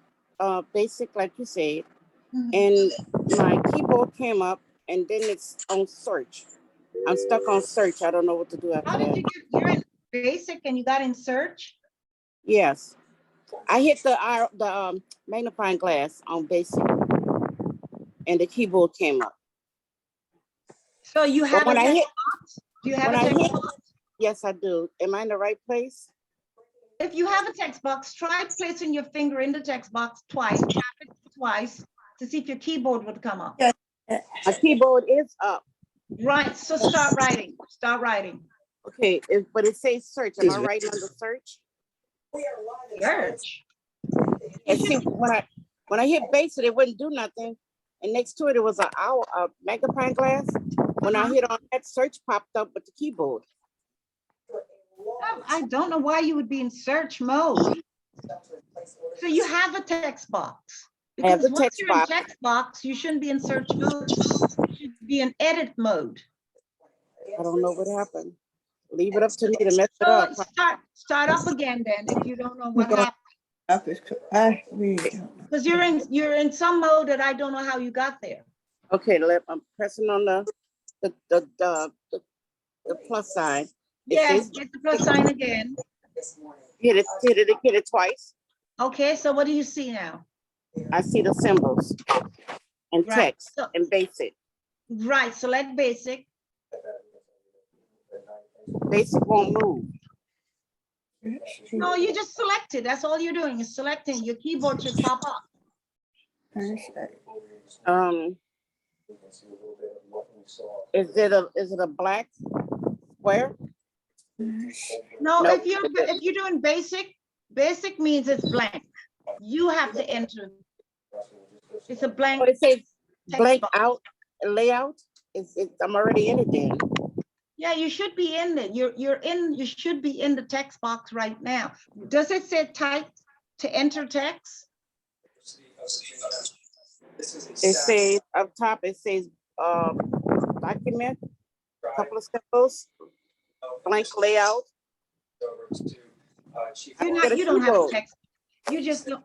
basic like you said, and my keyboard came up and then it's on search. I'm stuck on search. I don't know what to do after that. You're in basic and you got in search? Yes. I hit the magnifying glass on basic and the keyboard came up. So you have a text box? Do you have a text box? Yes, I do. Am I in the right place? If you have a text box, try placing your finger in the text box twice, tap it twice to see if your keyboard would come up. My keyboard is up. Right, so start writing, start writing. Okay, but it says search. Am I writing under search? Search. And see, when I hit basic, it wouldn't do nothing. And next to it, it was a magnifying glass. When I hit on that, search popped up with the keyboard. I don't know why you would be in search mode. So you have a text box. Because once you're in text box, you shouldn't be in search mode. You should be in edit mode. I don't know what happened. Leave it up to me to mess it up. Start up again then if you don't know what happened. Because you're in some mode that I don't know how you got there. Okay, I'm pressing on the plus sign. Yes, hit the plus sign again. Hit it twice. Okay, so what do you see now? I see the symbols and text and basic. Right, select basic. Basic won't move. No, you just select it. That's all you're doing is selecting. Your keyboard should pop up. Is it a black square? No, Nope. if you're doing basic means it's blank. You have to enter. It's a blank. Oh, it says blank box. out layout. I'm already in it then. Yeah, you should be in it. You should be in the text box right now. Does it say type to enter text? It says up top, it says document, a couple of symbols, blank layout. You don't have text. You just don't.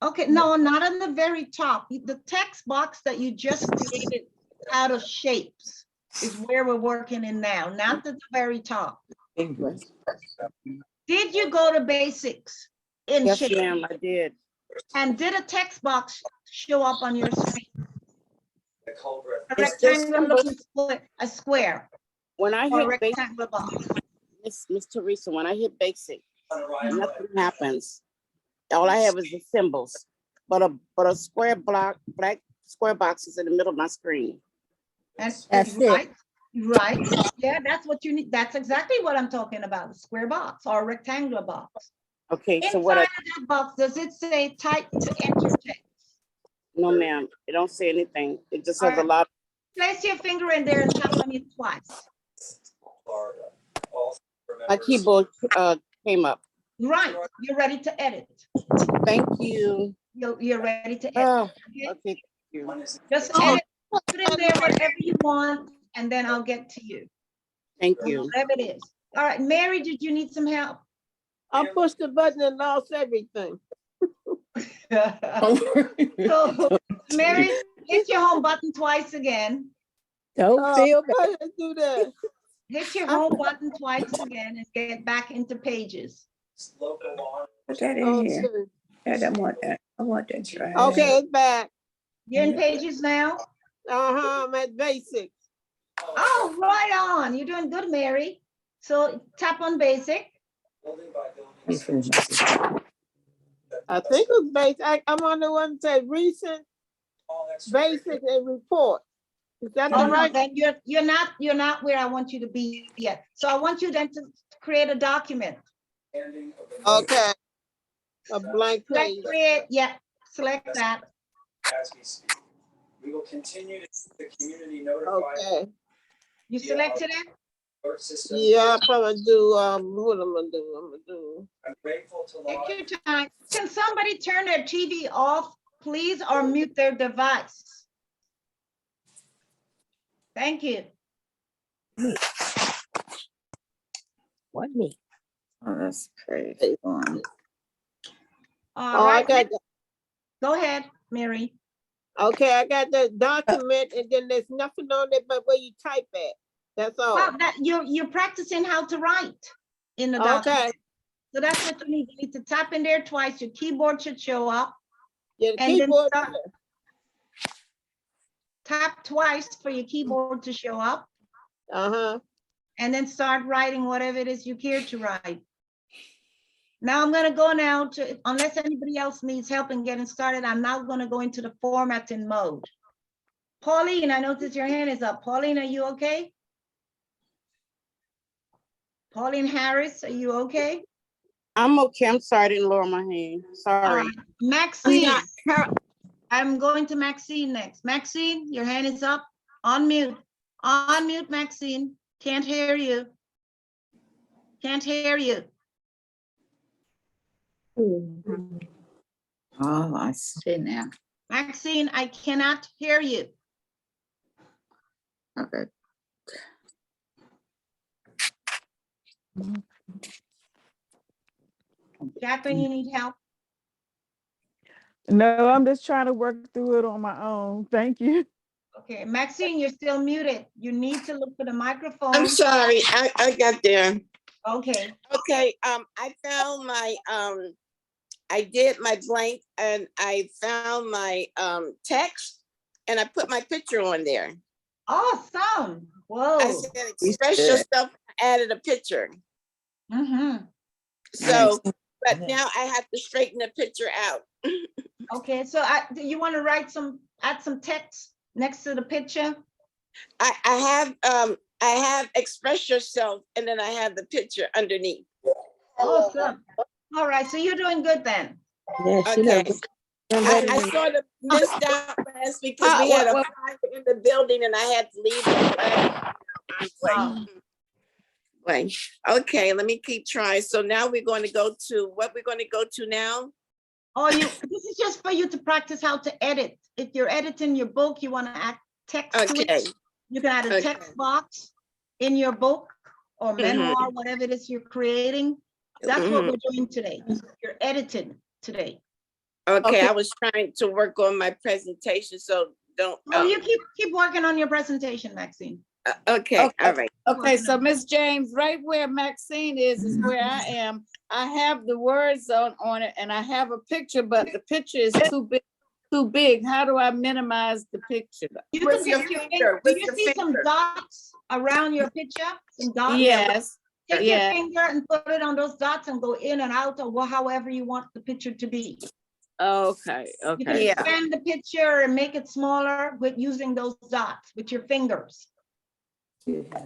Okay, no, not on the very top. The text box that you just created out of shapes is where we're working in now, not at the very top. English. Did you go to basics in Yes, shape? ma'am, I did. And did a text box show up on your screen? A It's just rectangular looking a square. When I or a hit rectangular box. Miss Teresa, when I hit basic, nothing happens. All I have is the symbols, but a square black square box is in the middle of my screen. That's it. Right. Yeah, that's what you need. That's exactly what I'm talking about. A square box or a rectangular box. Okay, so Inside what? of that box, does it say type to enter text? No, ma'am. It don't say anything. It just has a lot. Place your finger in there and tap on it twice. My keyboard came up. Right. You're ready to edit. Thank you. You're ready to edit. Okay. Thank you. Just edit. Put in there whatever you want, and then I'll get to you. Thank you. Whatever it is. All right, Mary, did you need some help? I pushed the button and lost everything. So, Mary, hit your home button twice again. Don't feel bad. How did I do that? Hit your home button twice again and get back into pages. Put that in here. I don't want that. I want that dry. Okay, it's back. You're in pages now? I'm at basic. Oh, right on. You're doing good, Mary. So tap on basic. I think it's basic. I'm on the one that says recent, basic, and report. Is that Oh, the right? no, then you're not where I want you to be yet. So I want you then to create a document. Okay. A blank page. Select create, yeah, select that. As we speak, we will continue to keep the community notified. Okay. You selected it? Yeah, I'm gonna do what I'm gonna do. I'm grateful to law. Take your time. Can somebody turn their TV off, please, or mute their device? Thank you. What me? Oh, that's crazy. All right. Go ahead, Mary. Okay, I got the document and then there's nothing on it but where you type at. That's all. Well, you're practicing how to write in the document. Okay. So that's what you need. You need to tap in there twice. Your keyboard should show up. Yeah, the And keyboard. then tap twice for your keyboard to show up. And then start writing whatever it is you care to write. Now I'm going to go now to, unless anybody else needs help in getting started, I'm now going to go into the formatting mode. Pauline, I notice your hand is up. Pauline, are you okay? Pauline Harris, are you okay? I'm okay. I'm sorry, I didn't lower my hand. Sorry. Maxine, I'm going to Maxine next. Maxine, your hand is up. On mute. On mute, Maxine. Can't hear you. Can't hear you. Oh, I see now. Maxine, I cannot hear you. Okay. Jacqueline, you need help? No, I'm just trying to work through it on my own. Thank you. Okay, Maxine, you're still muted. You need to look for the microphone. I'm sorry. I got there. Okay. Okay. I found my I did my blank and I found my text and I put my picture on there. Awesome. Whoa. I said express yourself added a picture. So, but now I have to straighten the picture out. Okay, so do you want to add some text next to the picture? I have express yourself, and then I have the picture underneath. Awesome. All right, so you're doing good then. Yeah, Okay. I sort of missed out last week because we had a fire in the building and I had to leave the class. Wait. Okay, let me keep trying. So now we're going to go to what we're going to go to now. Oh, this is just for you to practice how to edit. If you're editing your book, you want to add text to it. You can add a text box in your book or memoir, whatever it is you're creating. That's what we're doing today. You're editing today. Okay, I was trying to work on my presentation, so don't. Oh, you keep working on your presentation, Maxine. Okay, all right. Okay, so Miss James, right where Maxine is where I am. I have the words on it and I have a picture, but the picture is too big. How do I minimize the picture? You can take your finger. Do you see some dots around your picture? Some dots? Yes. Take your finger and put it on those dots and go in and out or however you want the picture to be. Okay. You can expand the picture and make it smaller with using those dots with your fingers.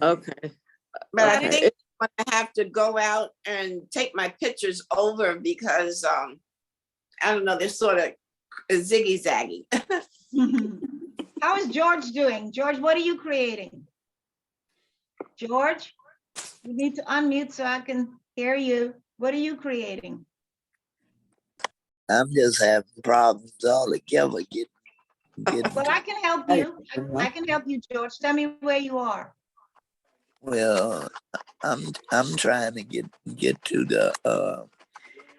Okay. But I think I have to go out and take my pictures over because I don't know, they're sort of ziggy zaggy. How is George doing? George, what are you creating? George, you need to unmute so I can hear you. What are you creating? I'm just having problems altogether. Well, I can help you. I can help you, George. Tell me where you are. Well, I'm trying to get to the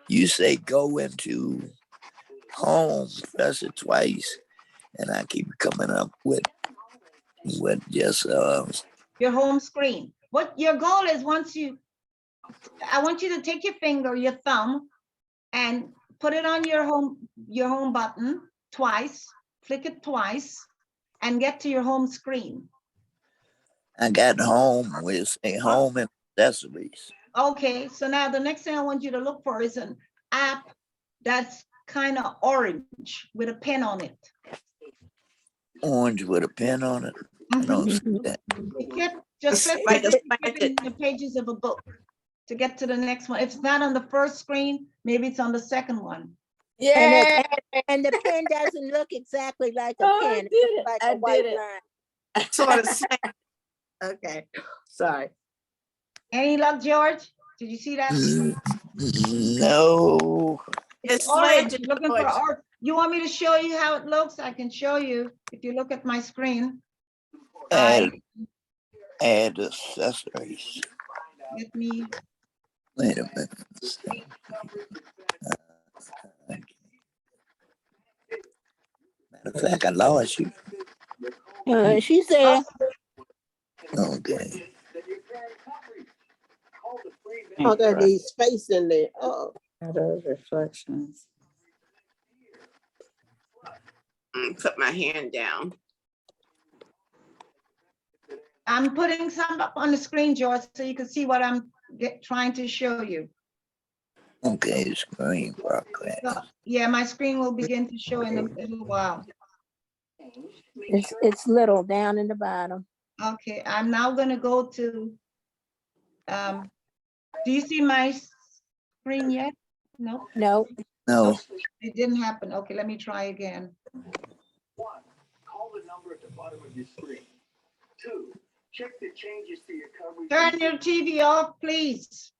you say go into home, press it twice, and I keep coming up with just your home screen. What your goal is I want you to take your finger, your thumb, and put it on your home button twice, click it twice, and get to your home screen. I got home with say home and accessories. Okay, so now the next thing I want you to look for is an app that's kind of orange with a pen on it. Orange with a pen on it. I don't see that. Just flip in the pages of a book to get to the next one. If it's not on the first screen, maybe it's on the second one. Yeah. And the pen doesn't look exactly like a pen. It looks like a white line. Sort of. Okay, sorry. Any luck, George? Did you see that? No. It's orange. You're looking for art. You want me to show you how it looks? I can show you if you look at my screen. Add accessories. Let me. Wait a minute. Matter of fact, I lost you. She said. Okay. Oh, there needs space in there. Oh. Those reflections. Put my hand down. I'm putting some up on the screen, George, so you can see what I'm trying to show you. Okay, screen broadcast. So, yeah, my screen will begin to show in a little while. It's little down in the bottom. Okay, I'm now going to go to. Do you see my screen yet? No. No. No. It didn't happen. Okay, let me try again. 1, call the number at the bottom of your screen. 2, check the changes to your coverage. Turn your TV off, please.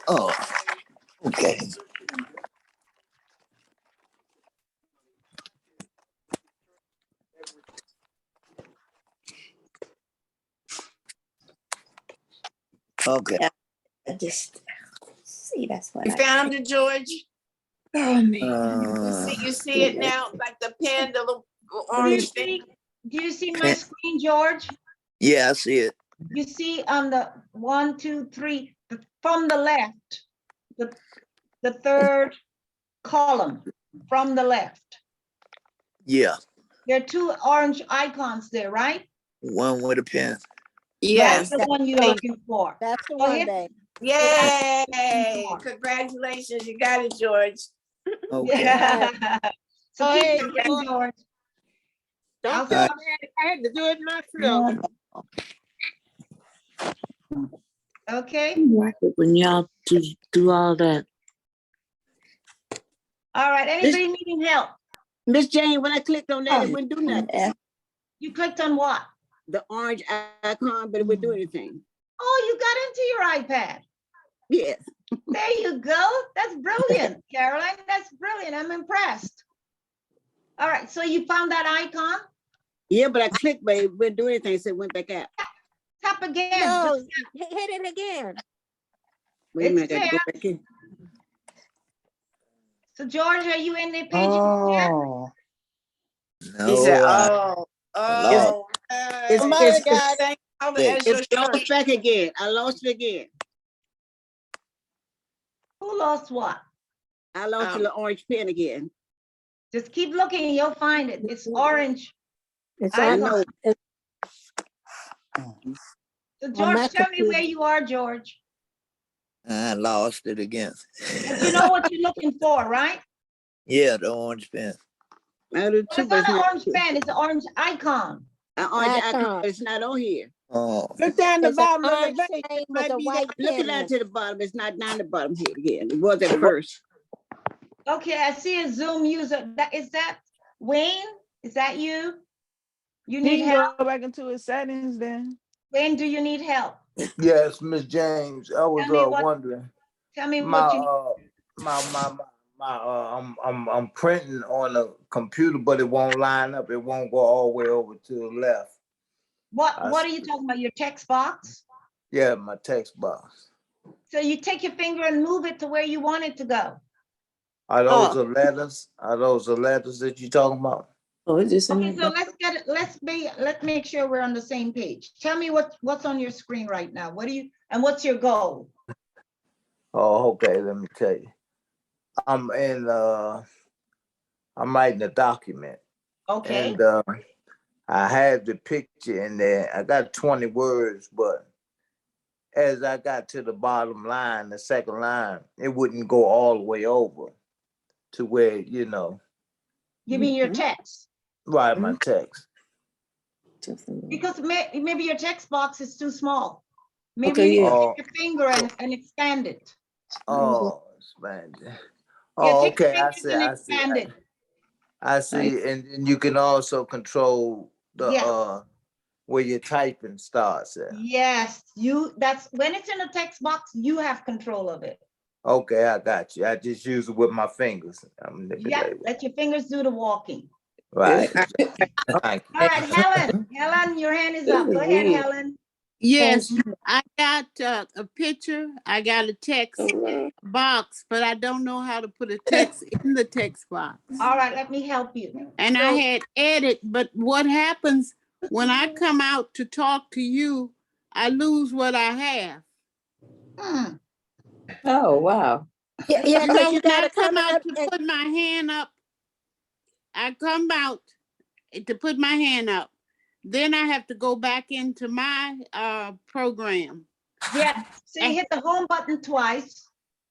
Oh, okay. Okay. Yeah, I just see that's what You found it, George? You see it now, like the pen, the little orange thing. Do you see my screen, George? Yeah, I see it. You see on the 1, 2, 3 from the left, the third column from the left. Yeah. There are 2 orange icons there, right? One with a pen. Yes. That's the one you're looking for. That's the So one, hit- babe. Yay! Congratulations, you got it, George. Okay. Yeah. So Oh, keep hey, looking, George. don't I'll feel stop. bad. I had to do it myself. Okay. Like it when y'all do all that. All right. Anybody needing help? Miss Jane, when I clicked on that, it wouldn't do nothing. You clicked on what? The orange icon, but it wouldn't do anything. Oh, you got into your iPad. Yes. There you go. That's brilliant, Caroline. That's brilliant. I'm impressed. All right. So you found that icon? Yeah, but I clicked, but it wouldn't do anything, so it went back out. Tap again. No, Just hit it again. Wait a It's minute, I gotta there. go back in. So George, are you in the page? No, He said, I lost. Somebody got it. It's lost back again. I lost it again. Who lost what? I lost the orange pen again. Just keep looking, you'll find it. It's orange. It's I on. know. So George, tell me where you are, George. I lost it again. But you know what you're looking for, right? Yeah, the orange pen. Well, it's not an orange pen, it's an orange icon. An orange icon, but it's not on here. Oh. Look down the It's an bottom of the orange page. thing with a white Looking pen down in to the bottom, it's not down the bottom here again. It was at first. Okay, I see a Zoom user. Is that Wayne? Is that you? You He need can help? go back into his settings then. Wayne, do you need help? Yes, Miss James. I was wondering. Tell me My what you I'm printing on a computer, but it won't line up. It won't go all the way over to the left. What are you talking about? Your text box? Yeah, my text box. So you take your finger and move it to where you want it to go. Are those the letters? Are those the letters that you're talking about? Oh, it's just Okay, so let's make sure we're on the same page. Tell me what's on your screen right now. What's your goal? Oh, okay. Let me tell you. I'm writing a document. Okay. And I have the picture in there. I got 20 words, but as I got to the bottom line, the second line, it wouldn't go all the way over to where, You mean your text? Right, my text. Because maybe your text box is too small. Maybe Okay, you yeah. take your finger and expand it. Oh, expand it. Yeah, Oh, take your okay. I fingers see. and I see. expand it. I see. And you can also control the where your typing starts at. Yes, that's when it's in a text box, you have control of it. Okay, I got you. I just use it with my fingers. Yeah, let your fingers do the walking. Right. Thank you. All right, Helen. Helen, your hand is up. Go ahead, Helen. Yes, I got a picture. I got a text box, but I don't know how to put a text in the text box. All right, let me help you. And I had edit, but what happens when I come out to talk to you, I lose what I have. Oh, wow. Yeah, You know, because you when I gotta come come out out to and put my hand up, I come out to put my hand up. Then I have to go back into my program. Yeah, so you hit the home button twice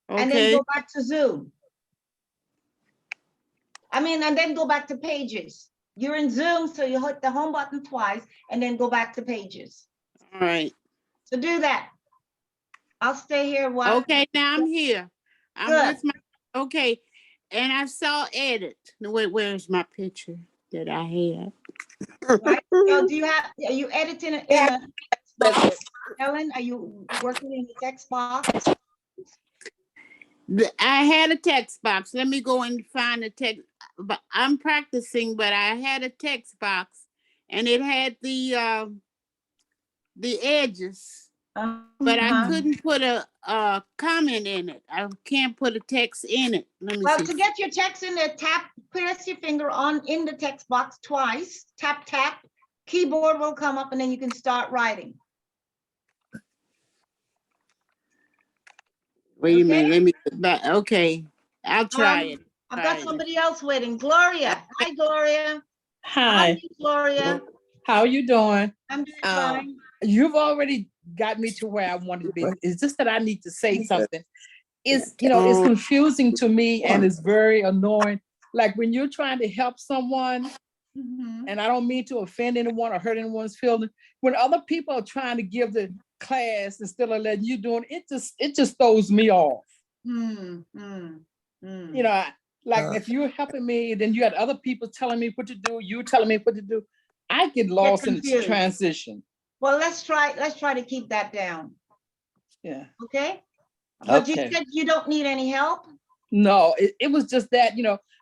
and then Okay. go back to Zoom. And then go back to Pages. You're in Zoom, so you hit the home button twice and then go back to Pages. All right. So do that. I'll stay here while. Okay, now I'm here. I'm Good. with my, okay. And I saw edit. Where's my picture that I had? Right. So are you editing in a text box? Helen, are you working in the text box? I had a text box. Let me go and find a text. But I'm practicing, but I had a text box and it had the edges. But I couldn't put a comment in it. I can't put a text in it. Let me see. To get your text in there, press your finger in the text box twice, tap, keyboard will come up and then you can start writing. Wait a minute, let me get back. Okay, I'll try it. I've got somebody else waiting. Gloria. Hi, Gloria. Hi. How are you, Gloria? How are you doing? I'm doing fine. You've already got me to where I wanted to be. It's just that I need to say something. It's, it's confusing to me and it's very annoying. Like when you're trying to help someone, and I don't mean to offend anyone or hurt anyone's feelings, when other people are trying to give the class instead of letting you doing it, just throws me off. Like if you're helping me, then you had other people telling me what to do, you telling me what to do. I get lost in the transition. Well, let's try to keep that down. Yeah. Okay. But you said you don't need any help? No, it was just that,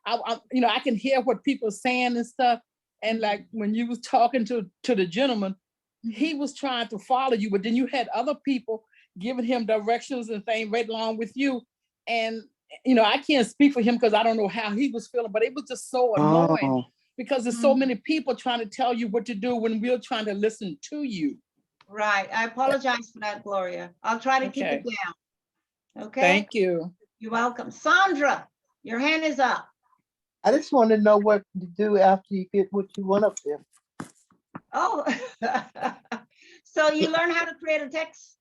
I can hear what people are saying and stuff. And like when you was talking to the gentleman, he was trying to follow you, but then you had other people giving him directions and things right along with you. And, I can't speak for him because I don't know how he was feeling, but it was just so annoying because there's so many people trying to tell you what to do when we're trying to listen to you. Right. I apologize for that, Gloria. I'll try to keep it down. Okay. Thank you. You're welcome. Sandra, your hand is up. I just want to know what to do after you get what you want up there. Oh, so you learn how to create a text?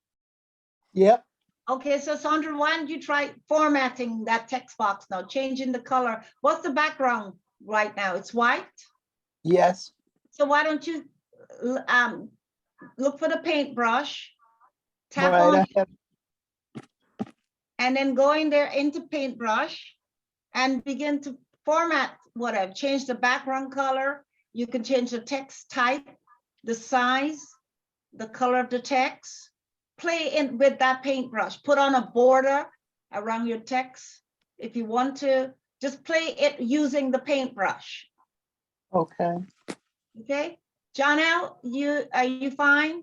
Yep. Okay, so Sandra, why don't you try formatting that text box now, changing the color. What's the background right now? It's white? Yes. So why don't you look for the paintbrush, tap on it, and then go in there into paintbrush and begin to format whatever, change the background color. You can change the text type, the size, the color of the text. Play in with that paintbrush, put on a border around your text. If you want to, just play it using the paintbrush. Okay. Okay. Janelle, are you fine?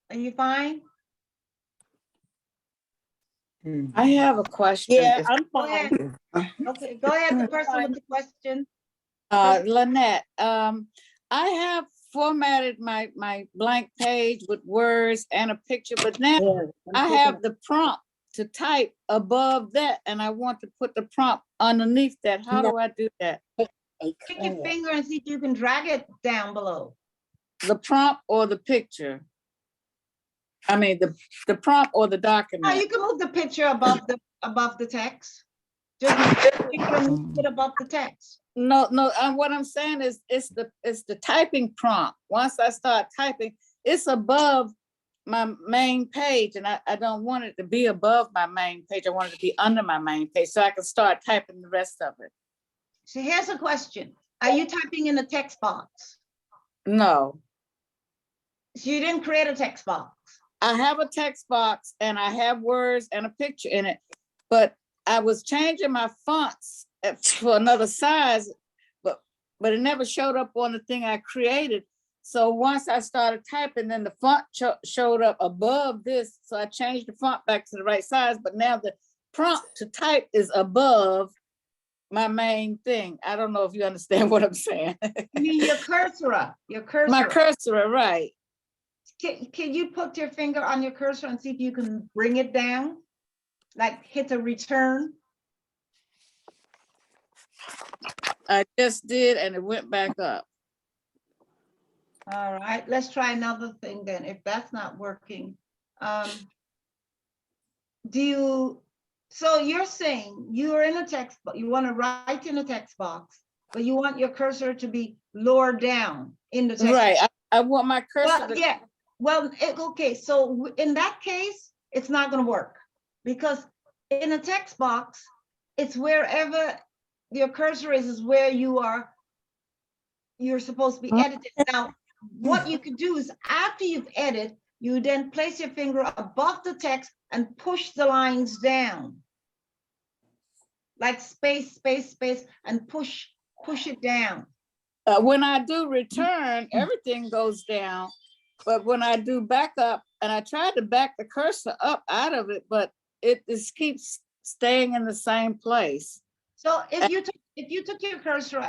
Are you fine? I have a question. Yeah, I'm fine. Okay, go ahead, the person with the question. Lynette, I have formatted my blank page with words and a picture, but now I have the prompt to type above that, and I want to put the prompt underneath that. How do I do that? Take your finger and see if you can drag it down below. The prompt or the picture? I mean, the prompt or the document? Oh, you can move the picture above the text. Just move it above the text. No, what I'm saying is it's the typing prompt. Once I start typing, it's above my main page, and I don't want it to be above my main page. I want it to be under my main page so I can start typing the rest of it. So here's a question. Are you typing in the text box? No. So you didn't create a text box? I have a text box and I have words and a picture in it, but I was changing my fonts for another size, but it never showed up on the thing I created. So once I started typing, then the font showed up above this. So I changed the font back to the right size, but now the prompt to type is above my main thing. I don't know if you understand what I'm saying. You mean your cursor? Your cursor. My cursor, right. Can you put your finger on your cursor and see if you can bring it down? Like hit a return? I just did, and it went back up. All right, let's try another thing then, if that's not working. So you're saying you're in a text, but you want to write in a text box, but you want your cursor to be lower down in the text. Right, I want my cursor to... Yeah, well, okay, so in that case, it's not going to work because in a text box, it's wherever your cursor is where you're supposed to be edited. Now, what you could do is after you've edited, you then place your finger above the text and push the lines down. Like space, space, space, and push it down. When I do return, everything goes down. But when I do backup, and I tried to back the cursor up out of it, but it just keeps staying in the same place. So if you took your cursor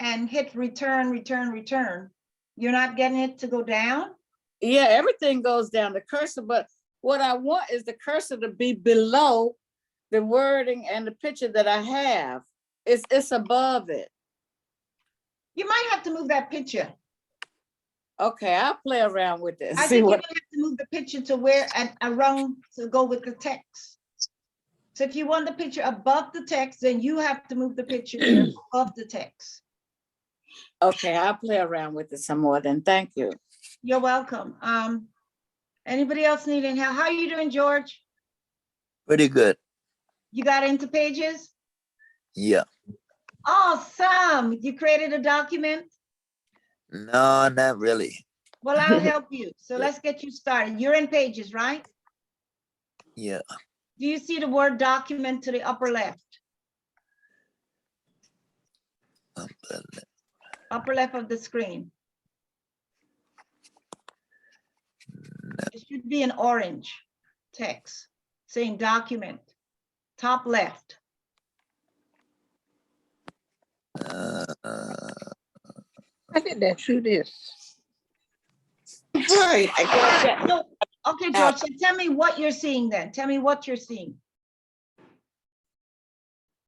and hit return, you're not getting it to go down? Yeah, everything goes down the cursor, but what I want is the cursor to be below the wording and the picture that I have. It's above it. You might have to move that picture. Okay, I'll play around with this. I think you have to move the picture to where and around to go with the text. So if you want the picture above the text, then you have to move the picture there above the text. Okay, I'll play around with it some more then. Thank you. You're welcome. Anybody else need any help? How are you doing, George? Pretty good. You got into Pages? Yeah. Awesome. You created a document? No, not really. Well, I'll help you. So let's get you started. You're in Pages, right? Yeah. Do you see the word document to the upper left? Upper left of the screen. No. It should be an orange text saying document, top left. I did that through this. Right. I got that. No. Okay, George, so tell me what you're seeing then. Tell me what you're seeing.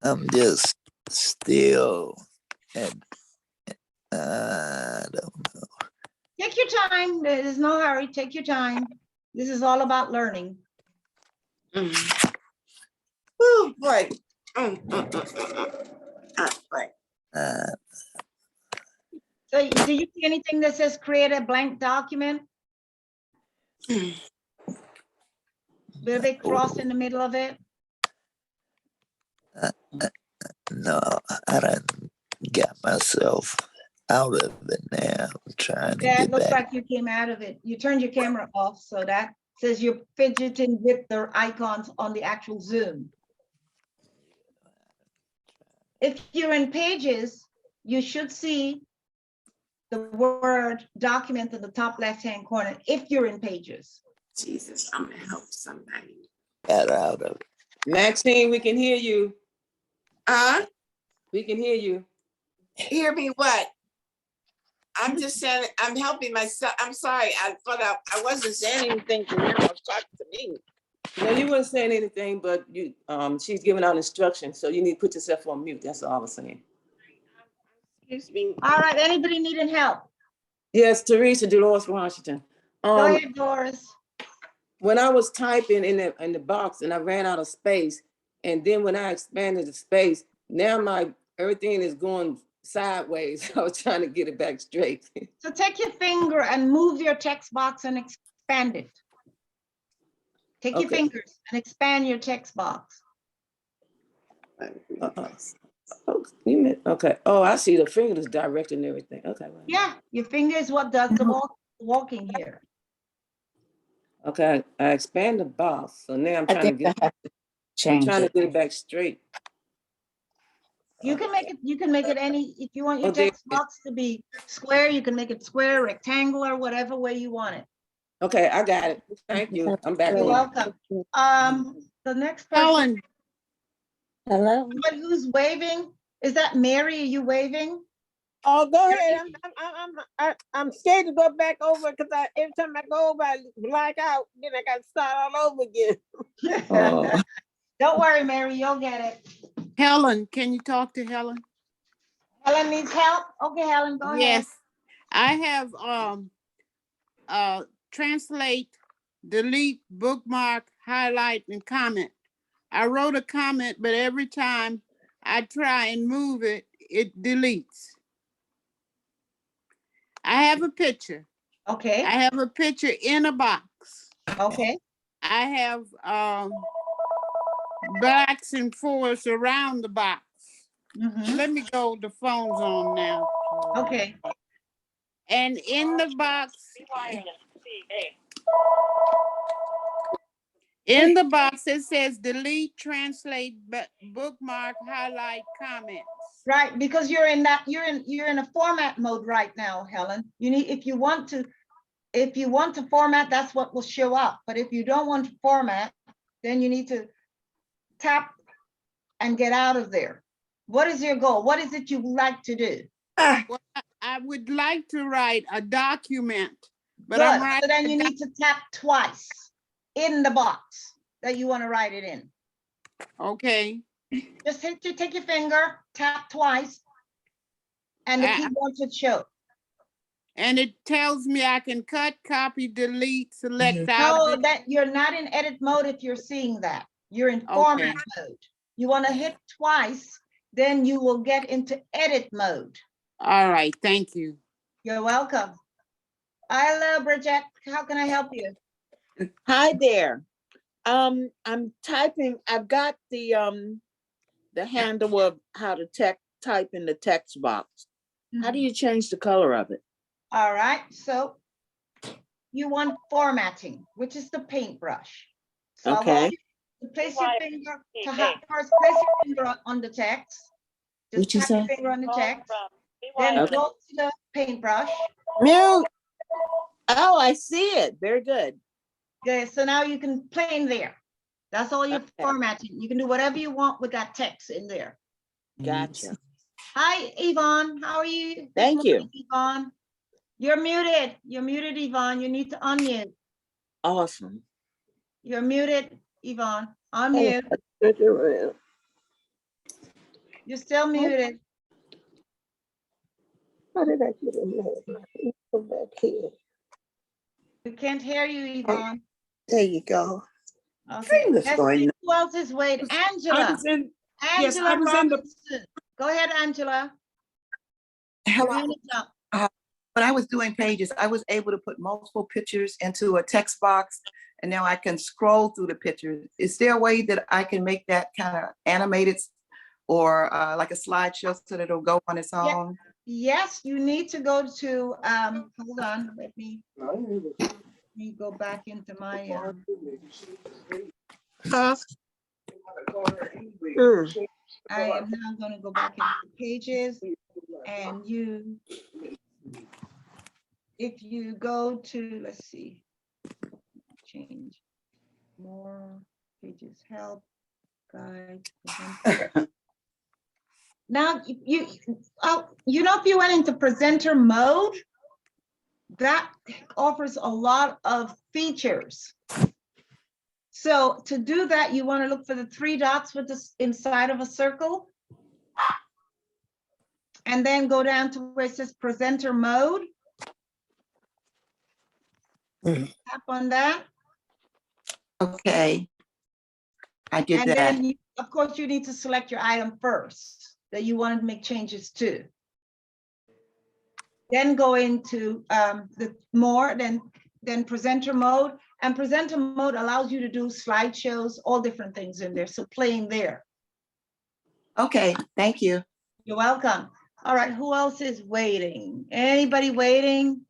I'm just still at, I don't know. Take your time. There's no hurry. Take your time. This is all about learning. Woo, right. Right. So do you see anything that says create a blank document? With a big cross in the middle of it? No, I done got myself out of it now. I'm trying to Yeah, it get looks back. like you came out of it. You turned your camera off, so that says you're fidgeting with the icons on the actual Zoom. If you're in Pages, you should see the word document in the top left-hand corner, if you're in Pages. Jesus, I'm gonna help somebody. Got out of it. Maxine, we can hear you. We can hear you. Hear me what? I'm just saying, I'm helping myself. I'm sorry. I thought I wasn't saying anything to him. I was talking to me. No, you weren't saying anything, but you she's giving out instructions, so you need to put yourself on mute. That's all I was saying. Excuse me. All right, anybody needing help? Yes, Teresa Dolores Washington. Go ahead, Doris. When I was typing in the box and I ran out of space, and then when I expanded the space, now everything is going sideways. I was trying to get it back straight. So take your finger and move your text box and expand it. Take your fingers and expand your text box. Oh, you meant, okay. Oh, I see the fingers directing everything. Okay. Right. Yeah, your finger is what does the walking here. Okay, I expand the box, so now I'm trying to get it back straight. You can make it any, if you want your text box to be square, you can make it square, rectangular, whatever way you want it. Okay, I got it. Thank you. I'm back. You're welcome. The next person. Helen. Hello. Somebody who's waving, is that Mary? Are you waving? Oh, go ahead. I'm scared to go back over because every time I go over, I black out. Then I got to start all over again. Don't worry, Mary, you'll get it. Helen, can you talk to Helen? Helen needs help? Okay, Helen, go ahead. Yes, I have translate, delete, bookmark, highlight, and comment. I wrote a comment, but every time I try and move it, it deletes. I have a picture. Okay. I have a picture in a box. Okay. I have backs and forths around the box. Let me go, the phone's on now. Okay. And in the box, it says delete, translate, bookmark, highlight, comments. Right, because you're in a format mode right now, Helen. You need, if you want to format, that's what will show up. But if you don't want to format, then you need to tap and get out of there. What is your goal? What is it you would like to do? Well, I would like to write a document, but good. I'm writing. So then you need to tap twice in the box that you want to write it in. Okay. Just take your finger, tap twice, and the keyboard should show. And it tells me I can cut, copy, delete, select No, out. that you're not in edit mode if you're seeing that. You're in format mode. You want to hit twice, then you will get into edit mode. All right, thank you. You're welcome. Hello, Bridget. How can I help you? Hi there. I'm typing. I've got the handle of how to type in the text box. How do you change the color of it? All right, so you want formatting, which is the paintbrush. So Okay. I want you to place your finger first place your finger on the text. Just What you tap your say? finger on the text. Then Okay. go to the paintbrush. Mute. Oh, I see it. Very good. Okay, so now you can play in there. That's all you're formatting. You can do whatever you want with that text in there. Gotcha. Hi, Yvonne. How are you? Thank you. Yvonne. You're muted. You're muted, Yvonne. You need to unmute. Awesome. You're muted, Yvonne. Unmute. You're still muted. How did I get in there? Go back here. We can't hear you, Yvonne. There you go. Okay. What's going on? Who else is waiting? Angela. I was in, yes, I was in the, Go ahead, Angela. hello. When I was doing pages, I was able to put multiple pictures into a text box, and now I can scroll through the pictures. Is there a way that I can make that kind of animated or like a slideshow so that it'll go on its own? Yes, you need to go to, hold on, let me go back into my, I am now going to go back into the pages, and if you go to, let's see, change more pages, help, guide. Now you know, if you went into presenter mode, that offers a lot of features. So to do that, you want to look for the three dots with this inside of a circle. And then go down to where it says presenter mode. Tap on that. Okay. I did and that. And then, of course, you need to select your item first that you want to make changes to. Then go into the more, then presenter mode. And presenter mode allows you to do slideshows, all different things in there. So playing there. Okay, thank you. You're welcome. All right, who else is waiting? Anybody waiting?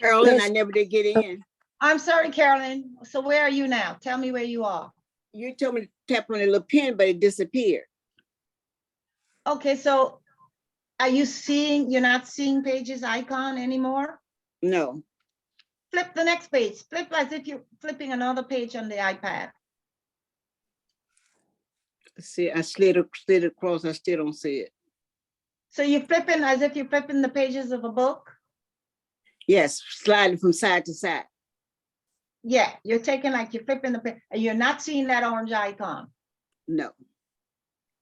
Carolyn, I never did get in. I'm sorry, Carolyn. So where are you now? Tell me where you are. You told me to tap on a little pin, but it disappeared. Okay, so are you seeing, you're not seeing pages icon anymore? No. Flip the next page. Flip as if you're flipping another page on the iPad. See, I slid across, I still don't see it. So you're flipping as if you're flipping the pages of a book? Yes, sliding from side to side. Yeah, you're taking like you're flipping the page, and you're not seeing that orange icon. No.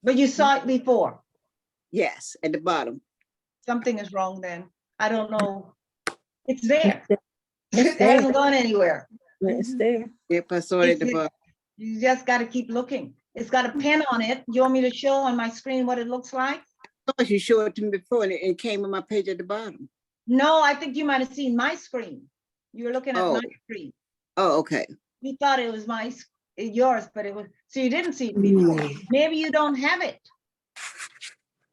But you saw it before? Yes, at the bottom. Something is wrong then. I don't know. It's there. It hasn't gone anywhere. It's there. Yep, I saw it at the bottom. You just got to keep looking. It's got a pen on it. You want me to show on my screen what it looks like? I thought you showed it to me before and it came on my page at the bottom. No, I think you might have seen my screen. You were looking at my screen. Oh, okay. You thought it was yours, but it was, so you didn't see it before. Maybe you don't have it.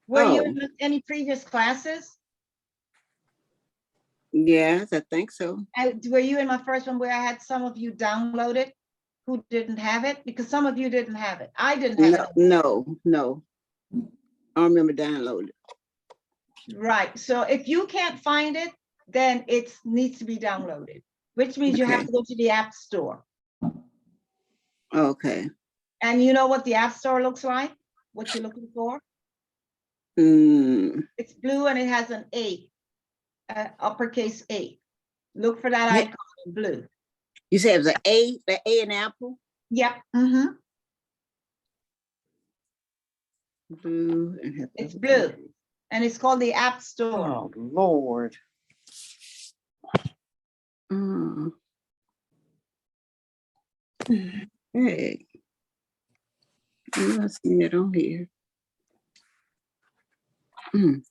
Were you in any previous classes? Yes, I think so. Were you in my first one where I had some of you downloaded who didn't have it? Because some of you didn't have it. I didn't have it. No. I don't remember downloading. Right. So if you can't find it, then it needs to be downloaded, which means you have to go to the App Store. Okay. And you know what the App Store looks like? What you're looking for? It's blue and it has an A, uppercase A. Look for that icon in blue. You said it was an A, the A in Apple? Yep. Blue. It's blue. And it's called the App Store. Oh, Lord. Hey, I'm not seeing it on here. I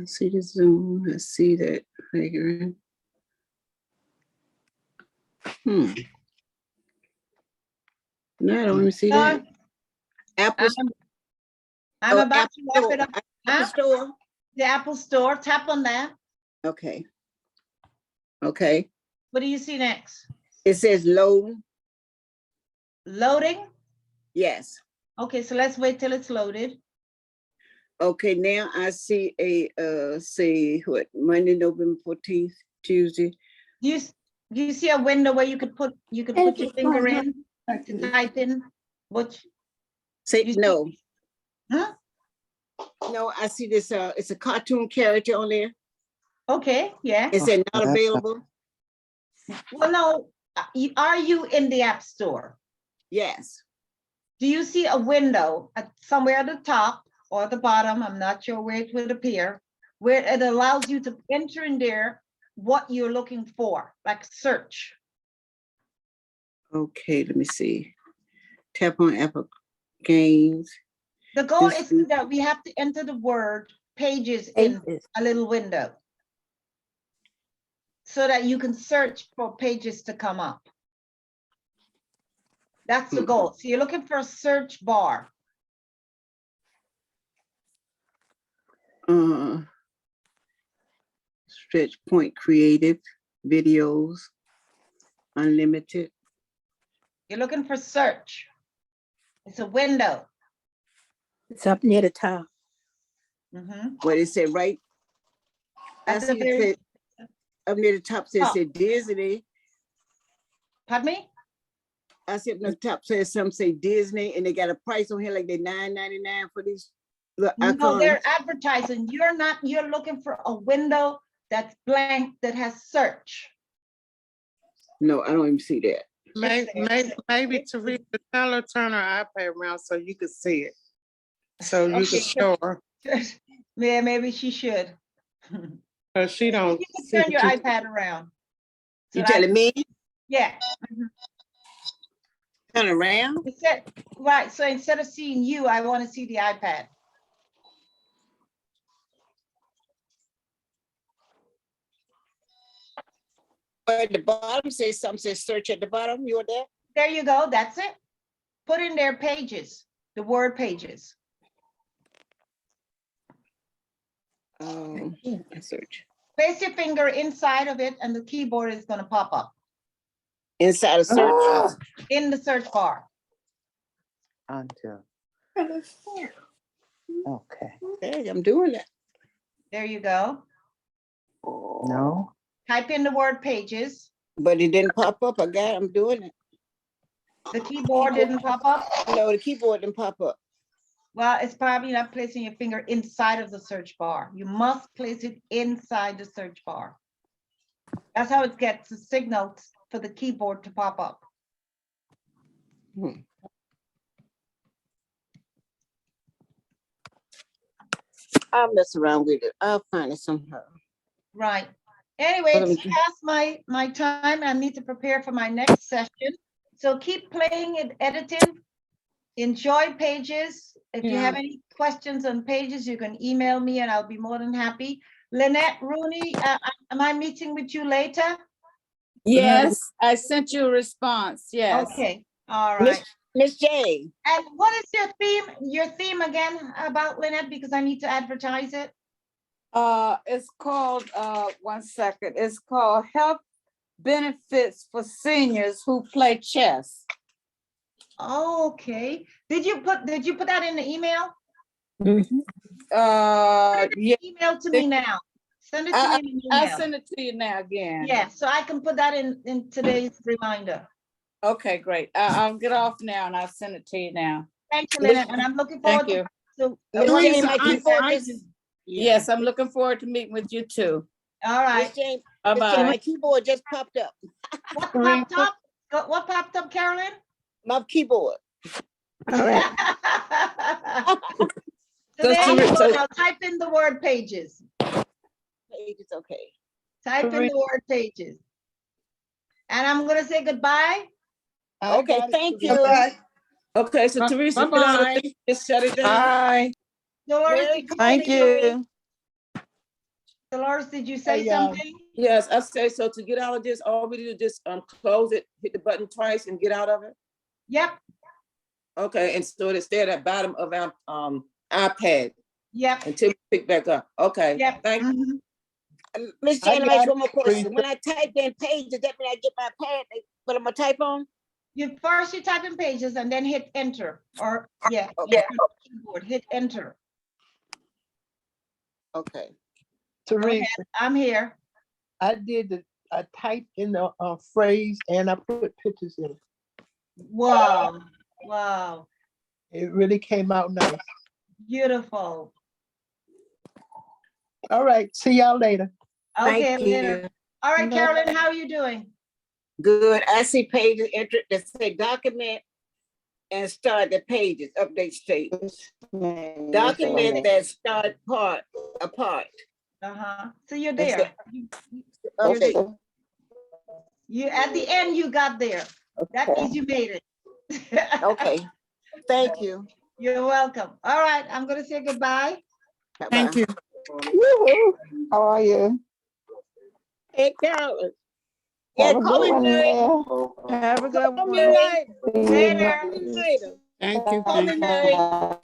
see the Zoom. I see that figuring. No, I don't even see that. Apple. I'm about to wrap it up. Apple Store. The Apple Store. Tap on that. Okay. Okay. What do you see next? It says load. Loading? Yes. Okay, so let's wait till it's loaded. Okay, now I see a say what, Monday, November 14th, Tuesday. Do you see a window where you could put your finger in to type in what? Say no. Huh? No, I see this. It's a cartoon character on there. Okay, yeah. Is it not available? Well, no. Are you in the App Store? Yes. Do you see a window somewhere at the top or the bottom? I'm not sure where it would appear, where it allows you to enter in there what you're looking for, like search. Okay, let me see. Tap on Apple Games. The goal is that we have to enter the word pages in a little window so that you can search for pages to come up. That's the goal. So you're looking for a search bar. Stretch Point Creative Videos Unlimited. You're looking for search. It's a window. It's up near the top. What it said, right? I see it said up near the top says Disney. Pardon me? I see up near the top says some say Disney, and they got a price on here like they $9.99 for these icons. No, they're advertising. You're looking for a window that's blank that has search. No, I don't even see that. Maybe Teresa, tell her turn her iPad around so you can see it. So you can show her. Yeah, maybe she should. She don't. You can turn your iPad around. So you telling me? Yeah. Turn around? Right, so instead of seeing you, I want to see the iPad. At the bottom says something says search at the bottom. You want that? There you go. That's it. Put in their pages, the word pages. Search. Place your finger inside of it and the keyboard is going to pop up. Inside of search? In the search bar. Until. Okay. Hey, I'm doing it. There you go. No. Type in the word pages. But it didn't pop up. I'm doing it. The keyboard didn't pop up? No, the keyboard didn't pop up. Well, it's probably not placing your finger inside of the search bar. You must place it inside the search bar. That's how it gets the signal for the keyboard to pop up. I'll mess around with it. I'll find it somehow. Right. Anyway, it's past my time. I need to prepare for my next session. So keep playing and editing. Enjoy pages. If you have any questions on pages, you can email me and I'll be more than happy. Lynette Rooney, am I meeting with you later? Yes, I sent you a response. Yes. Okay. All right. Miss J. And what is your theme again about Lynette? Because I need to advertise it. It's called, one second. It's called Health Benefits for Seniors Who Play Chess. Okay. Did you put that in the email? Yeah. Email to me now. Send it to me in an email. I'll send it to you now again. Yeah, so I can put that in today's reminder. Okay, great. I'll get off now and I'll send it to you now. Thank you, Lynette, and I'm looking forward to Yes, I'm looking forward to meeting with you too. All right. Bye-bye. My keyboard just popped up. What popped up? What popped up, Carolyn? My keyboard. All right. So there you go. Now type in the word pages. Pages, okay. Type in the word pages. And I'm gonna say goodbye. Okay, thank you. Okay, so Teresa, get out of there. Just shut it down. Bye. Dolores, did you Thank say you. Dolores, did you say Hey, something? Yes, I say so. To get out of this, all we do is just close it, hit the button twice, and get out of it. Yep. Okay, and so it stay at the bottom of our iPad. Yep. Until we pick back up. Okay. Yep. Thank you. Miss Jane, I ask one more question. When I type in pages, that mean I get my pad, what I'm gonna type on? You first you type in pages and then hit enter. Or yeah, keyboard, hit enter. Okay. Teresa, I'm here. I typed in the phrase and I put pictures in. Wow. Wow. It really came out nice. Beautiful. All right, see y'all later. Okay, Thank later. you. All right, Carolyn, how are you doing? Good. I see pages entered that say document and start the pages, update state. Document that start apart. So you're there. Okay. You at the end you got there. That means you made it. Okay. Thank you. You're welcome. All right, I'm gonna say goodbye. Thank you. How are you? Hey, Carolyn. Yeah, call me later. Have a good Call me one. later. Later. Call me later. Thank you. Call me later.